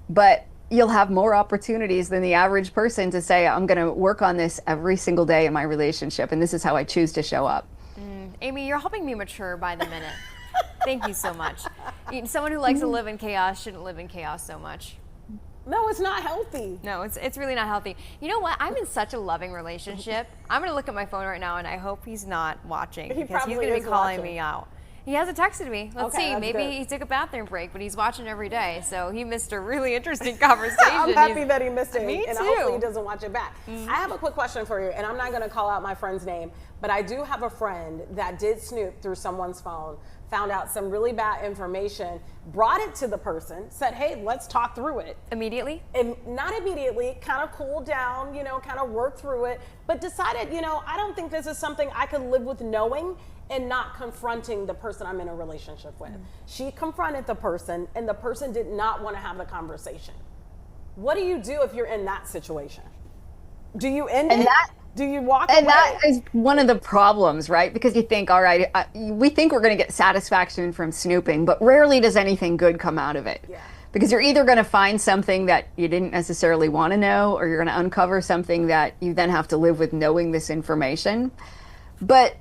But you'll have more opportunities than the average person to say, I'm going to work on this every single day in my relationship, and this is how I choose to show up. Amy, you're helping me mature by the minute. Thank you so much. Someone who likes to live in chaos shouldn't live in chaos so much. No, it's not healthy. No, it's really not healthy. You know what? I'm in such a loving relationship. I'm going to look at my phone right now, and I hope he's not watching because he's going to be calling me out. He hasn't texted me. Let's see. Maybe he took a bathroom break, but he's watching every day, so he missed a really interesting conversation. I'm happy that he missed it. Me and too. Hopefully he doesn't watch it back. I have a quick question for you, and I'm not going to call out my friend's name, but I do have a friend that did snoop through someone's phone, found out some really bad information, brought it to the person, said, hey, let's talk through it. Immediately? And not immediately, kind of cooled down, kind of worked through it, but decided, I don't think this is something I could live with knowing and not confronting the person I'm in a relationship with. She confronted the person, and the person did not want to have the conversation. What do you do if you're in that situation? Do you end it? Do you walk away? And that is one of the problems, right? Because you think, all right, we think we're going to get satisfaction from snooping, but rarely does anything good come out of it. Yeah. Because you're either going to find something that you didn't necessarily want to know, or you're going to uncover something that you then have to live with knowing this information. But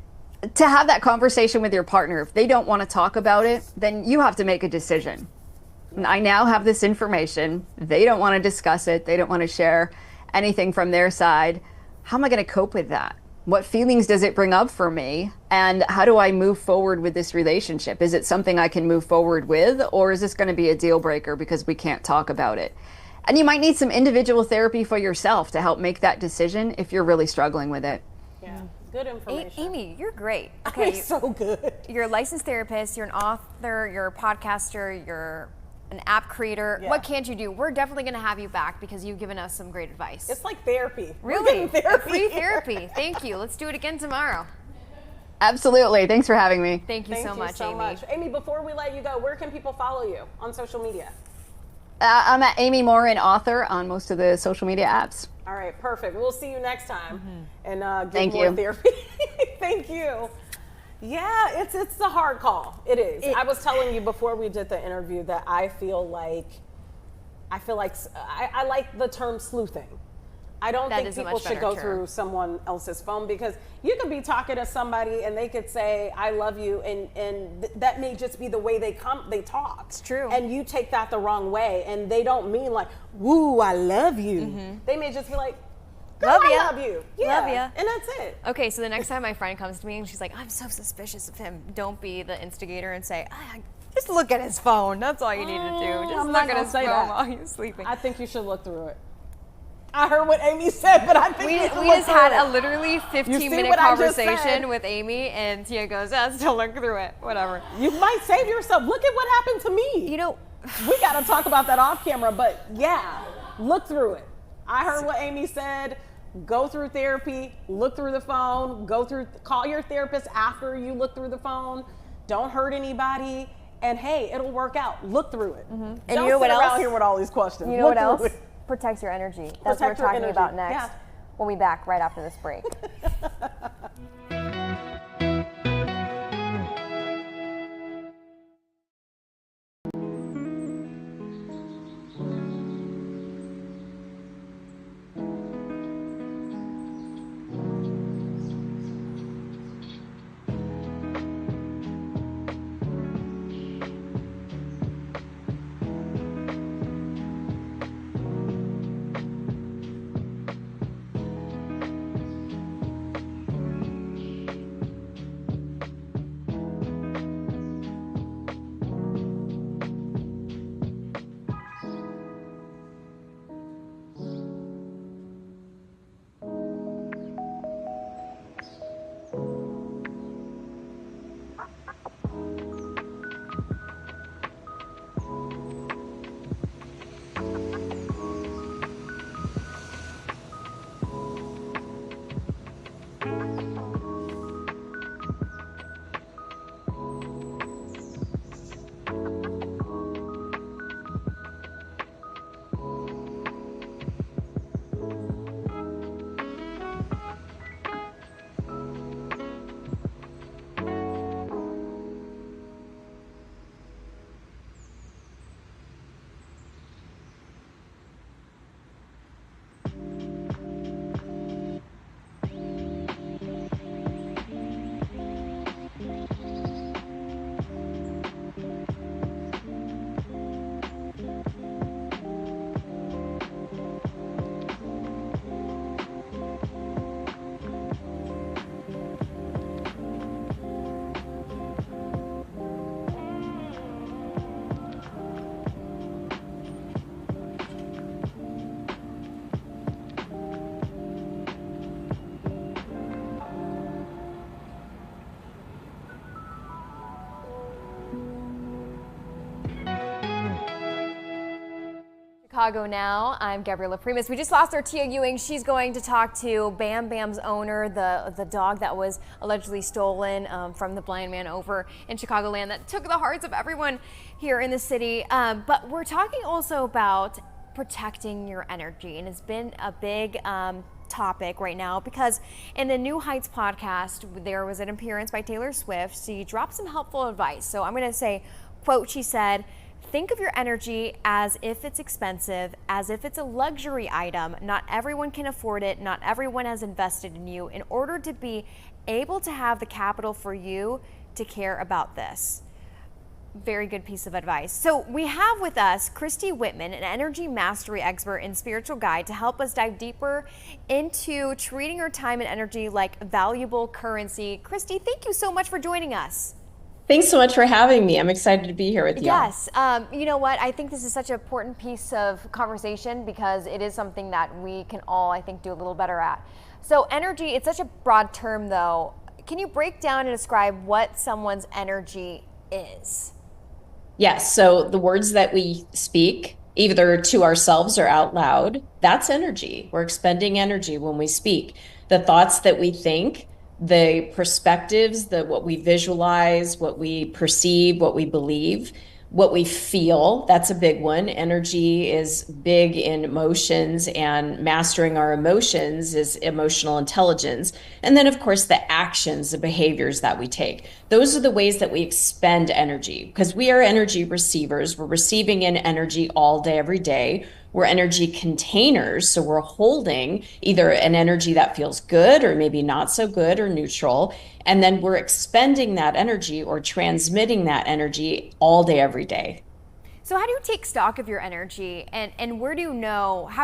to have that conversation with your partner, if they don't want to talk about it, then you have to make a decision. And I now have this information. They don't want to discuss it. They don't want to share anything from their side. How am I going to cope with that? What feelings does it bring up for me? And how do I move forward with this relationship? Is it something I can move forward with, or is this going to be a deal breaker because we can't talk about it? And you might need some individual therapy for yourself to help make that decision if you're really struggling with it. Yeah, good information. Amy, you're great. Okay, so good. You're a licensed therapist, you're an author, you're a podcaster, you're an app creator. Yeah. What can't you do? We're definitely going to have you back because you've given us some great advice. It's like therapy. Really? Therapy. Free therapy. Thank you. Let's do it again tomorrow. Absolutely. Thanks for having me. Thank you so much, Amy. Amy, before we let you go, where can people follow you on social media? I'm at Amy Morin, author, on most of the social media apps. All right, perfect. We'll see you next time and Thank more you. therapy. Thank you. Yeah, it's a hard call. It is. I was telling you before we did the interview that I feel like I like the term sleuthing. I don't think people should go through someone else's phone, because you could be talking to somebody and they could say, I love you, and that may just be the way they talk. It's true. And you take that the wrong way, and they don't mean like, woo, I love you. They may just be like, love you. I love you. Yeah, love you. And that's it. Okay, so the next time my friend comes to me and she's like, I'm so suspicious of him, don't be the instigator and say, just look at his phone. That's all you need to do. Just look at his phone while he's sleeping. I think you should look through it. I heard what Amy said, but I think we just had a literally 15-minute conversation with Amy, and Tia goes, still look through it. Whatever. You might save yourself. Look at what happened to me. You know, we got to talk about that off camera, but yeah, look through it. I heard what Amy said. Go through therapy, look through the phone, call your therapist after you look through the phone. Don't hurt anybody, and hey, it'll work out. Look through it. And Don't you know what sit else? around here with all these questions. You know what else? Protects your energy. That's what we're talking about next. Yeah. We'll be back right after this break. Chicago Now. I'm Gabriella Primus. We just lost our Tia Ewing. She's going to talk to Bam Bam's owner, the dog that was allegedly stolen from the blind man over in Chicagoland that took the hearts of everyone here in the city. But we're talking also about protecting your energy, and it's been a big topic right now because in the New Heights podcast, there was an appearance by Taylor Swift. She dropped some helpful advice. So I'm going to say, quote, she said, "Think of your energy as if it's expensive, as if it's a luxury item. Not everyone can afford it. Not everyone has invested in you. In order to be able to have the capital for you to care about this." Very good piece of advice. So we have with us Christy Whitman, an energy mastery expert and spiritual guide, to help us dive deeper into treating our time and energy like valuable currency. Christy, thank you so much for joining us. Thanks so much for having me. I'm excited to be here with you. Yes. You know what? I think this is such an important piece of conversation because it is something that we can all, I think, do a little better at. So energy, it's such a broad term though. Can you break down and describe what someone's energy is? Yes. So the words that we speak, either to ourselves or out loud, that's energy. We're expending energy when we speak. The thoughts that we think, the perspectives, what we visualize, what we perceive, what we believe, what we feel, that's a big one. Energy is big in emotions, and mastering our emotions is emotional intelligence. And then, of course, the actions, the behaviors that we take. Those are the ways that we expend energy, because we are energy receivers. We're receiving in energy all day, every day. We're energy containers, so we're holding either an energy that feels good or maybe not so good or neutral, and then we're expending that energy or transmitting that energy all day, every day. So how do you take stock of your energy, and how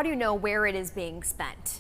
do you know where it is being spent?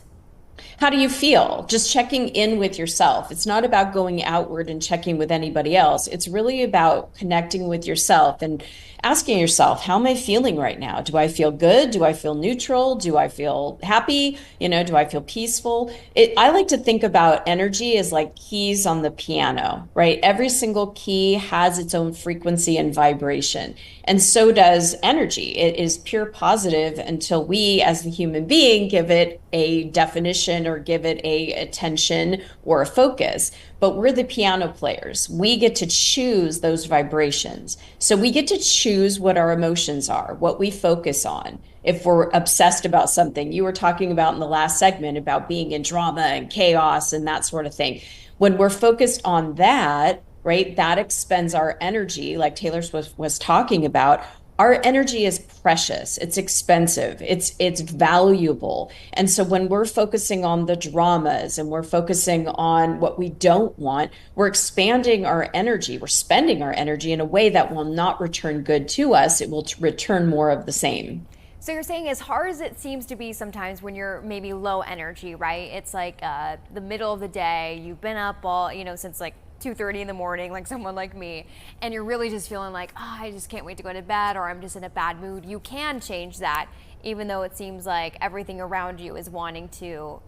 How do you feel? Just checking in with yourself. It's not about going outward and checking with anybody else. It's really about connecting with yourself and asking yourself, how am I feeling right now? Do I feel good? Do I feel neutral? Do I feel happy? Do I feel peaceful? I like to think about energy as like keys on the piano, right? Every single key has its own frequency and vibration. And so does energy. It is pure positive until we, as the human being, give it a definition or give it a attention or a focus. But we're the piano players. We get to choose those vibrations. So we get to choose what our emotions are, what we focus on. If we're obsessed about something, you were talking about in the last segment about being in drama and chaos and that sort of thing. When we're focused on that, right, that expends our energy, like Taylor Swift was talking about. Our energy is precious, it's expensive, it's valuable. And so when we're focusing on the dramas and we're focusing on what we don't want, we're expanding our energy, we're spending our energy in a way that will not return good to us. It will return more of the same. So you're saying, as hard as it seems to be sometimes when you're maybe low energy, right? It's like the middle of the day, you've been up all, since like 2:30 in the morning, like someone like me, and you're really just feeling like, I just can't wait to go to bed, or I'm just in a bad mood. You can change that, even though it seems like everything around you is wanting to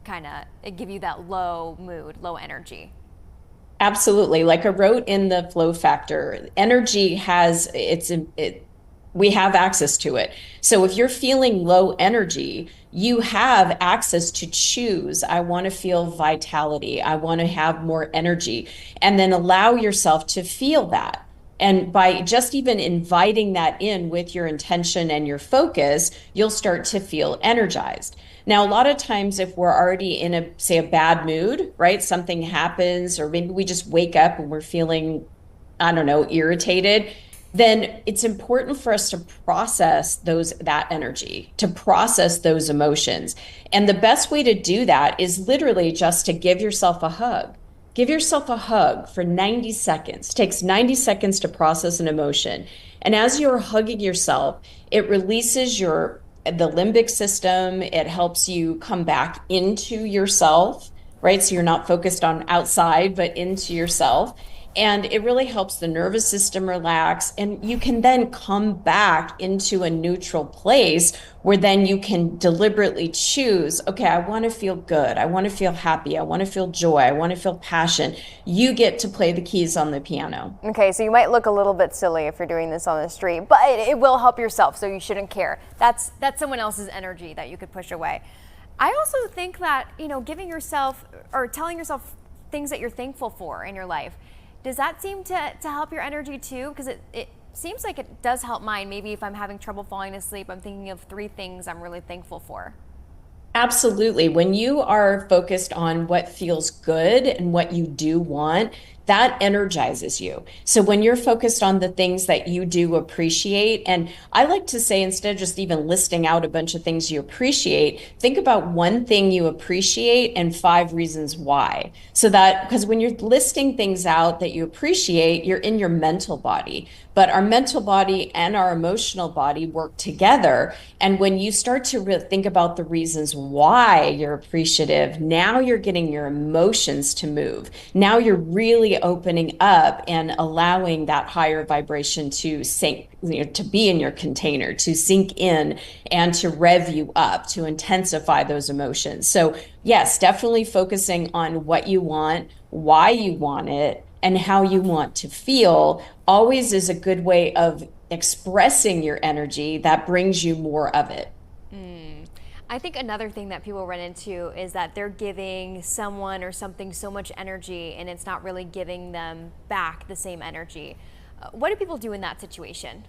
kind of give you that low mood, low energy. Absolutely. Like I wrote in the Flow Factor, energy has we have access to it. So if you're feeling low energy, you have access to choose. I want to feel vitality. I want to have more energy, and then allow yourself to feel that. And by just even inviting that in with your intention and your focus, you'll start to feel energized. Now, a lot of times if we're already in a bad mood, right? Something happens, or maybe we just wake up and we're feeling, irritated. Then it's important for us to process that energy, to process those emotions. And the best way to do that is literally just to give yourself a hug. Give yourself a hug for 90 seconds. It takes 90 seconds to process an emotion. And as you're hugging yourself, it releases the limbic system. It helps you come back into yourself, right? So you're not focused on outside, but into yourself. And it really helps the nervous system relax. And you can then come back into a neutral place where then you can deliberately choose, okay, I want to feel good. I want to feel happy. I want to feel joy. I want to feel passion. You get to play the keys on the piano. Okay, so you might look a little bit silly if you're doing this on the street, but it will help yourself, so you shouldn't care. That's someone else's energy that you could push away. I also think that, giving yourself or telling yourself things that you're thankful for in your life, does that seem to help your energy too? Because it seems like it does help mine. Maybe if I'm having trouble falling asleep, I'm thinking of 3 things I'm really thankful for. Absolutely. When you are focused on what feels good and what you do want, that energizes you. So when you're focused on the things that you do appreciate, and I like to say, instead of just even listing out a bunch of things you appreciate, think about one thing you appreciate and 5 reasons why. So that, because when you're listing things out that you appreciate, you're in your mental body. But our mental body and our emotional body work together. And when you start to think about the reasons why you're appreciative, now you're getting your emotions to move. Now you're really opening up and allowing that higher vibration to sink, to be in your container, to sink in and to rev you up, to intensify those emotions. So yes, definitely focusing on what you want, why you want it, and how you want to feel always is a good way of expressing your energy that brings you more of it. I think another thing that people run into is that they're giving someone or something so much energy and it's not really giving them back the same energy. What do people do in that situation?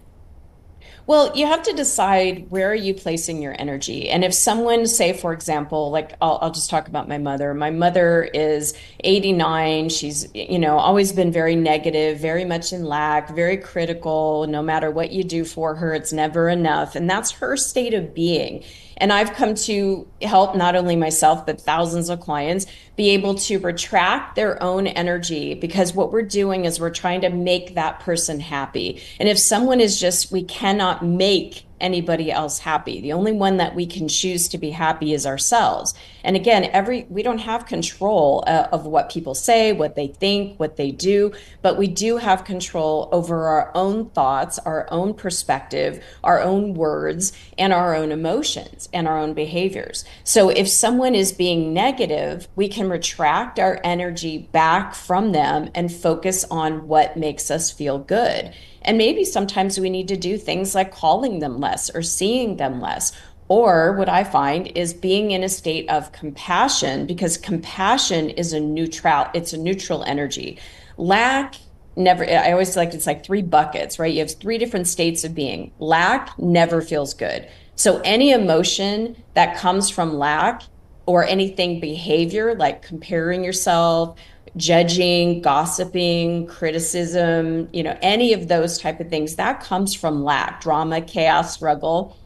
Well, you have to decide, where are you placing your energy? And if someone, say, for example, like I'll just talk about my mother. My mother is 89. She's, always been very negative, very much in lack, very critical. No matter what you do for her, it's never enough. And that's her state of being. And I've come to help not only myself, but thousands of clients be able to retract their own energy, because what we're doing is we're trying to make that person happy. And if someone is just, we cannot make anybody else happy. The only one that we can choose to be happy is ourselves. And again, we don't have control of what people say, what they think, what they do, but we do have control over our own thoughts, our own perspective, our own words, and our own emotions and our own behaviors. So if someone is being negative, we can retract our energy back from them and focus on what makes us feel good. And maybe sometimes we need to do things like calling them less or seeing them less. Or what I find is being in a state of compassion, because compassion is it's a neutral energy. Lack, never, I always like, it's like 3 buckets, right? You have 3 different states of being. Lack never feels good. So any emotion that comes from lack, or anything behavior like comparing yourself, judging, gossiping, criticism, any of those type of things, that comes from lack, drama, chaos, struggle.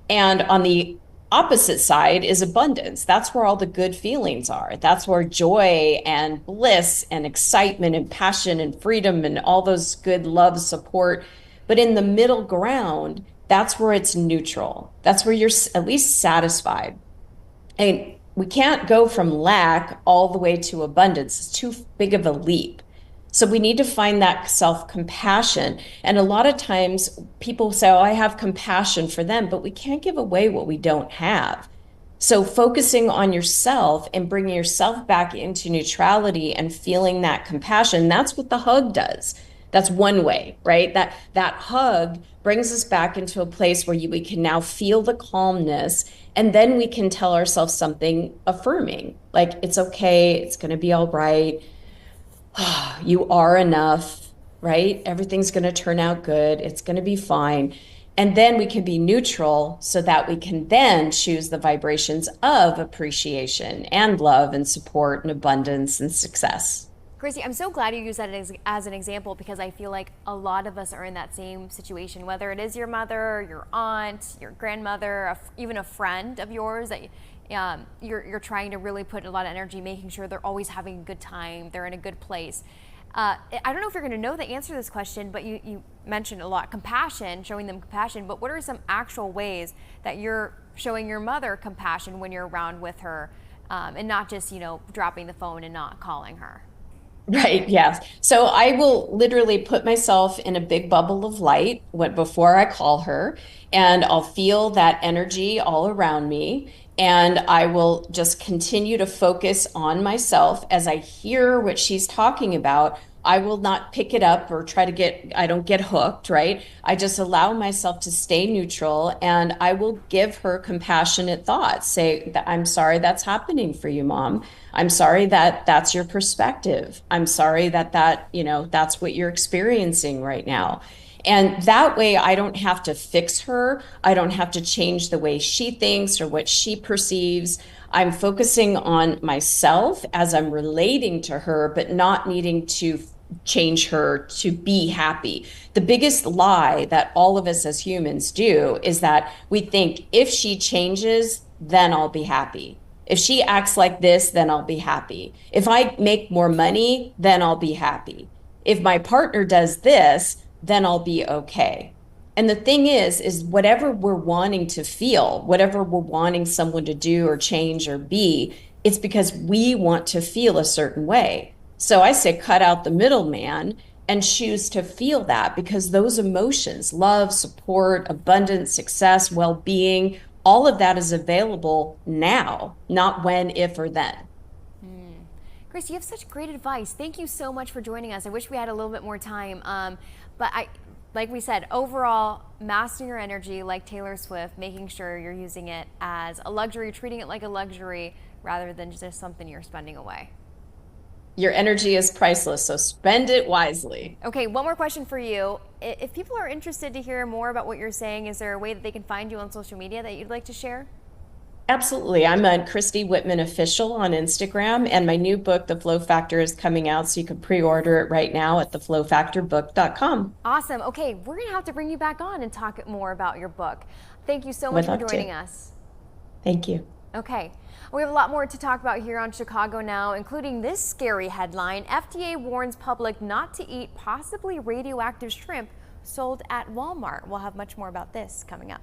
And on the opposite side is abundance. That's where all the good feelings are. That's where joy and bliss and excitement and passion and freedom and all those good love, support. But in the middle ground, that's where it's neutral. That's where you're at least satisfied. And we can't go from lack all the way to abundance. It's too big of a leap. So we need to find that self-compassion. And a lot of times people say, oh, I have compassion for them, but we can't give away what we don't have. So focusing on yourself and bringing yourself back into neutrality and feeling that compassion, that's what the hug does. That's one way, right? That hug brings us back into a place where we can now feel the calmness, and then we can tell ourselves something affirming, like, it's okay, it's going to be all right. You are enough, right? Everything's going to turn out good. It's going to be fine. And then we can be neutral so that we can then choose the vibrations of appreciation and love and support and abundance and success. Gracie, I'm so glad you used that as an example, because I feel like a lot of us are in that same situation, whether it is your mother, your aunt, your grandmother, even a friend of yours that you're trying to really put a lot of energy making sure they're always having a good time, they're in a good place. I don't know if you're going to know the answer to this question, but you mentioned a lot, compassion, showing them compassion, but what are some actual ways that you're showing your mother compassion when you're around with her, and not just, dropping the phone and not calling her? Right, yes. So I will literally put myself in a big bubble of light before I call her, and I'll feel that energy all around me. And I will just continue to focus on myself as I hear what she's talking about. I will not pick it up or I don't get hooked, right? I just allow myself to stay neutral, and I will give her compassionate thoughts. Say, I'm sorry that's happening for you, Mom. I'm sorry that that's your perspective. I'm sorry that that's what you're experiencing right now. And that way I don't have to fix her. I don't have to change the way she thinks or what she perceives. I'm focusing on myself as I'm relating to her, but not needing to change her to be happy. The biggest lie that all of us as humans do is that we think if she changes, then I'll be happy. If she acts like this, then I'll be happy. If I make more money, then I'll be happy. If my partner does this, then I'll be okay. And the thing is whatever we're wanting to feel, whatever we're wanting someone to do or change or be, it's because we want to feel a certain way. So I say cut out the middleman and choose to feel that, because those emotions, love, support, abundance, success, well-being, all of that is available now, not when, if, or then. Chris, you have such great advice. Thank you so much for joining us. I wish we had a little bit more time. But like we said, overall, mastering your energy like Taylor Swift, making sure you're using it as a luxury, treating it like a luxury rather than just something you're spending away. Your energy is priceless, so spend it wisely. Okay, one more question for you. If people are interested to hear more about what you're saying, is there a way that they can find you on social media that you'd like to share? Absolutely. I'm a Christy Whitman Official on Instagram, and my new book, The Flow Factor, is coming out, so you can pre-order it right now at theflowfactorbook.com. Awesome. Okay, we're going to have to bring you back on and talk more about your book. Thank you so much for joining us. Thank you. Okay. We have a lot more to talk about here on Chicago Now, including this scary headline. FDA warns public not to eat possibly radioactive shrimp sold at Walmart. We'll have much more about this coming up.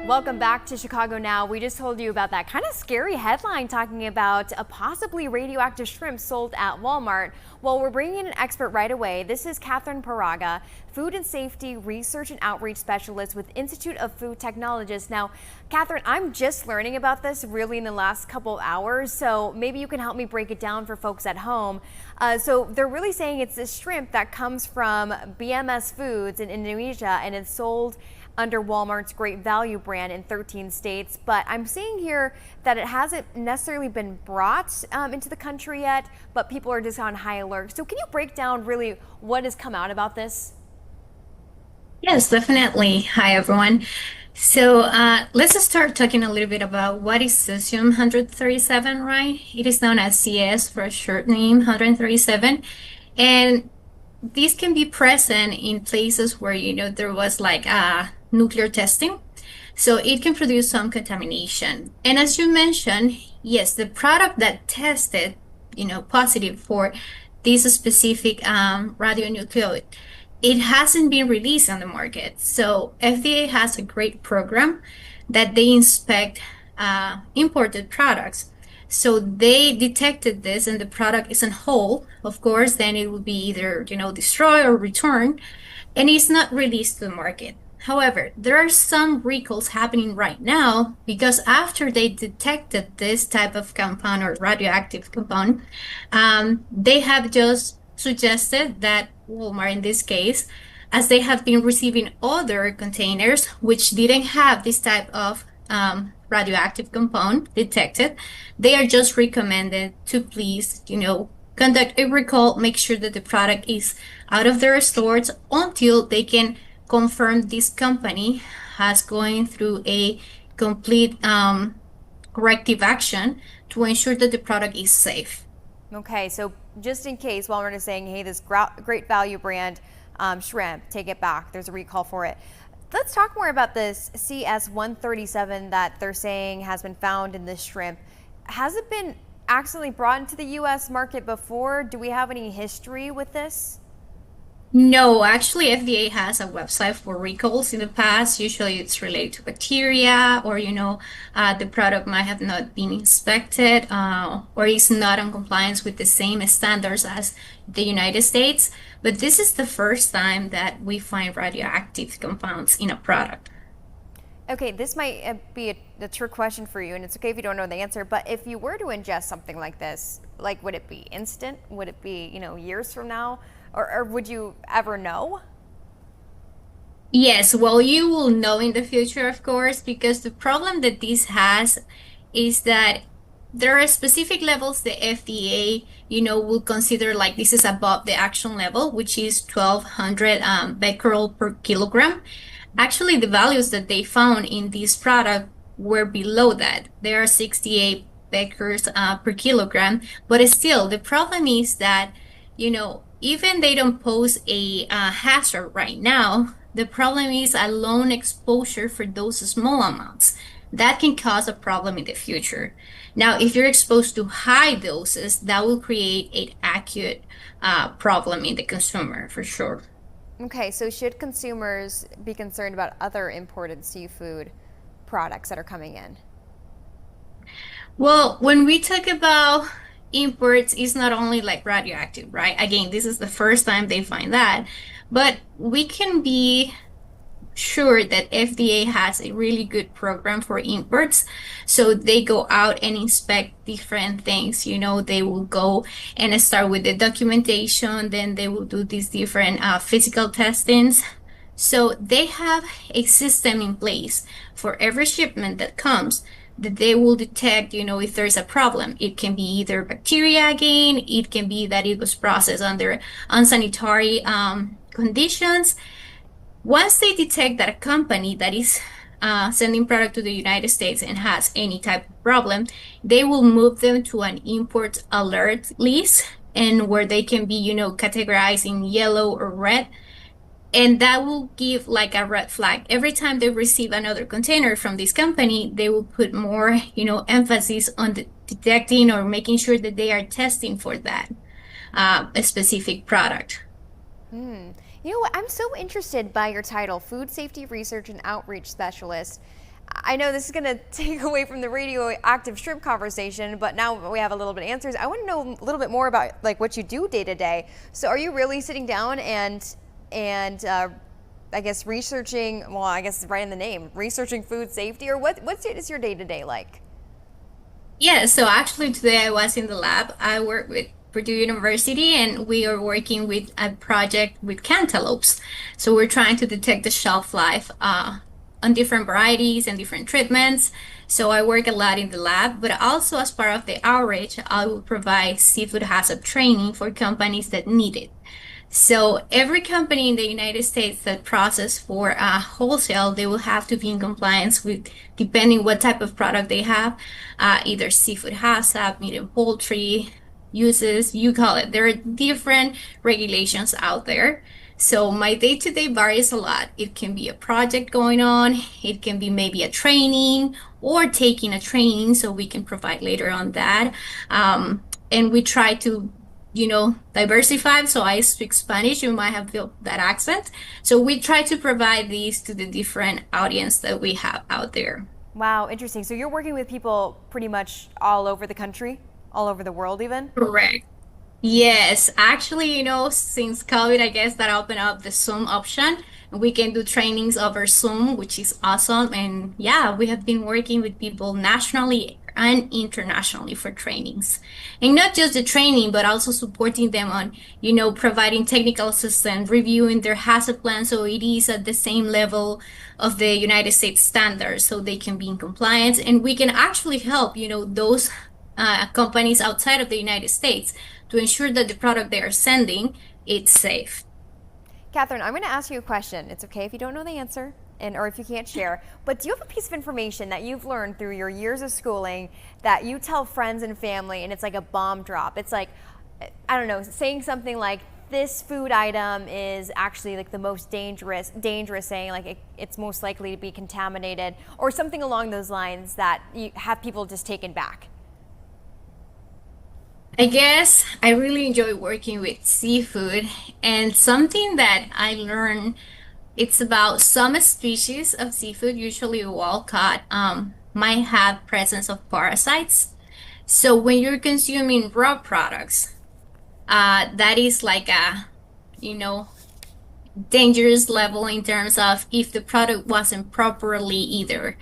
Welcome back to Chicago Now. We just told you about that kind of scary headline talking about a possibly radioactive shrimp sold at Walmart. Well, we're bringing in an expert right away. This is Catherine Paraga, Food and Safety Research and Outreach Specialist with Institute of Food Technologists. Now, Catherine, I'm just learning about this really in the last couple of hours, so maybe you can help me break it down for folks at home. So they're really saying it's this shrimp that comes from BMS Foods in Indonesia, and it's sold under Walmart's Great Value brand in 13 states. But I'm seeing here that it hasn't necessarily been brought into the country yet, but people are just on high alert. So can you break down really what has come out about this? Yes, definitely. Hi, everyone. So let's just start talking a little bit about what is cesium 137, right? It is known as CS for a short name, 137. And these can be present in places where, there was like nuclear testing. So it can produce some contamination. And as you mentioned, yes, the product that tested, positive for this specific radionuclide, it hasn't been released on the market. So FDA has a great program that they inspect imported products. So they detected this and the product is on hold. Of course, then it will be either, destroyed or returned, and it's not released to the market. However, there are some recalls happening right now because after they detected this type of compound or radioactive compound, they have just suggested that Walmart in this case, as they have been receiving other containers which didn't have this type of radioactive compound detected, they are just recommended to please, conduct a recall, make sure that the product is out of their stores until they can confirm this company has going through a complete corrective action to ensure that the product is safe. Okay, so just in case Walmart is saying, hey, this Great Value brand shrimp, take it back, there's a recall for it. Let's talk more about this CS137 that they're saying has been found in this shrimp. Has it been accidentally brought into the U.S. market before? Do we have any history with this? No, actually FDA has a website for recalls in the past. Usually it's related to bacteria or, the product might have not been inspected or is not in compliance with the same standards as the United States. But this is the first time that we find radioactive compounds in a product. Okay, this might be a trick question for you, and it's okay if you don't know the answer, but if you were to ingest something like this, would it be instant? Would it be, years from now? Or would you ever know? Yes, well, you will know in the future, of course, because the problem that this has is that there are specific levels the FDA, will consider like this is above the action level, which is 1200 becquerel per kilogram. Actually, the values that they found in this product were below that. There are 68 becquerels per kilogram, but still, the problem is that, even they don't pose a hazard right now, the problem is a long exposure for those small amounts. That can cause a problem in the future. Now, if you're exposed to high doses, that will create an acute problem in the consumer for sure. Okay, so should consumers be concerned about other imported seafood products that are coming in? Well, when we talk about imports, it's not only like radioactive, right? Again, this is the first time they find that, but we can be sure that FDA has a really good program for imports. So they go out and inspect different things. They will go and start with the documentation, then they will do these different physical testings. So they have a system in place for every shipment that comes that they will detect, if there's a problem. It can be either bacteria again, it can be that it was processed under unsanitary conditions. Once they detect that a company that is sending product to the United States and has any type of problem, they will move them to an import alert list and where they can be, categorized in yellow or red. And that will give like a red flag. Every time they receive another container from this company, they will put more, emphasis on detecting or making sure that they are testing for that a specific product. You know what? I'm so interested by your title, Food Safety Research and Outreach Specialist. I know this is going to take away from the radioactive shrimp conversation, but now we have a little bit of answers. I want to know a little bit more about like what you do day to day. So are you really sitting down and I guess, researching, well, I guess it's right in the name, researching food safety, or what is your day-to-day like? Yeah, so actually today I was in the lab. I work with Purdue University, and we are working with a project with cantaloupes. So we're trying to detect the shelf life on different varieties and different treatments. So I work a lot in the lab, but also as part of the outreach, I will provide seafood hazard training for companies that need it. So every company in the United States that process for wholesale, they will have to be in compliance with, depending what type of product they have, either seafood HACCP, meat and poultry uses, you call it. There are different regulations out there. So my day-to-day varies a lot. It can be a project going on, it can be maybe a training or taking a training, so we can provide later on that. And we try to diversify. So I speak Spanish, you might have felt that accent. So we try to provide these to the different audience that we have out there. Wow, interesting. So you're working with people pretty much all over the country, all over the world even? Correct. Yes, actually, since COVID, I guess that opened up the Zoom option. We can do trainings over Zoom, which is awesome. And yeah, we have been working with people nationally and internationally for trainings. And not just the training, but also supporting them on, providing technical assistance, reviewing their hazard plan so it is at the same level of the United States standards so they can be in compliance. And we can actually help, those companies outside of the United States to ensure that the product they are sending, it's safe. Catherine, I'm going to ask you a question. It's okay if you don't know the answer or if you can't share, but do you have a piece of information that you've learned through your years of schooling that you tell friends and family and it's like a bomb drop? It's like, I don't know, saying something like, this food item is actually like the most dangerous saying like it's most likely to be contaminated, or something along those lines that you have people just taken back? I guess I really enjoy working with seafood, and something that I learned, it's about some species of seafood, usually wild caught, might have presence of parasites. So when you're consuming raw products, that is like a, dangerous level in terms of if the product wasn't properly either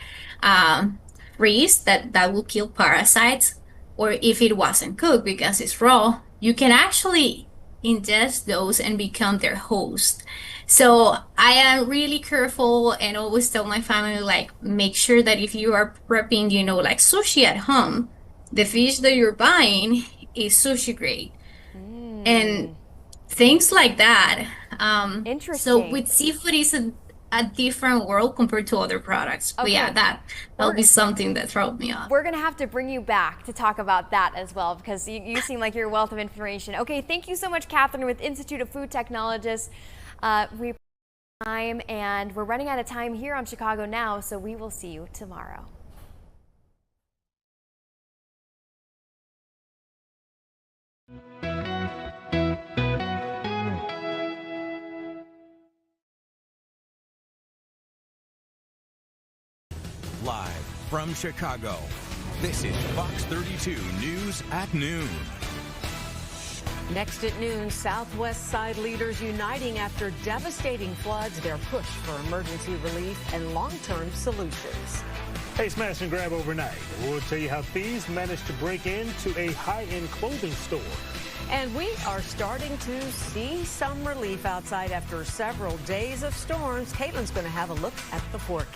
raised, that will kill parasites, or if it wasn't cooked because it's raw, you can actually ingest those and become their host. So I am really careful and always tell my family, like, make sure that if you are prepping, like sushi at home, the fish that you're buying is sushi grade. And things like that. Interesting. So with seafood, it's a different world compared to other products. But yeah, that'll be something that throws me off. We're going to have to bring you back to talk about that as well, because you seem like you're a wealth of information. Okay, thank you so much, Catherine, with Institute of Food Technologists. We time, and we're running out of time here on Chicago Now, so we will see you tomorrow. Live from Chicago, this is Fox 32 News at Noon. Next at noon, Southwest side leaders uniting after devastating floods. Their push for emergency relief and long-term solutions. Hey, smash and grab overnight. We'll tell you how thieves managed to break into a high-end clothing store. And we are starting to see some relief outside after several days of storms. Caitlin's going to have a look at the forecast.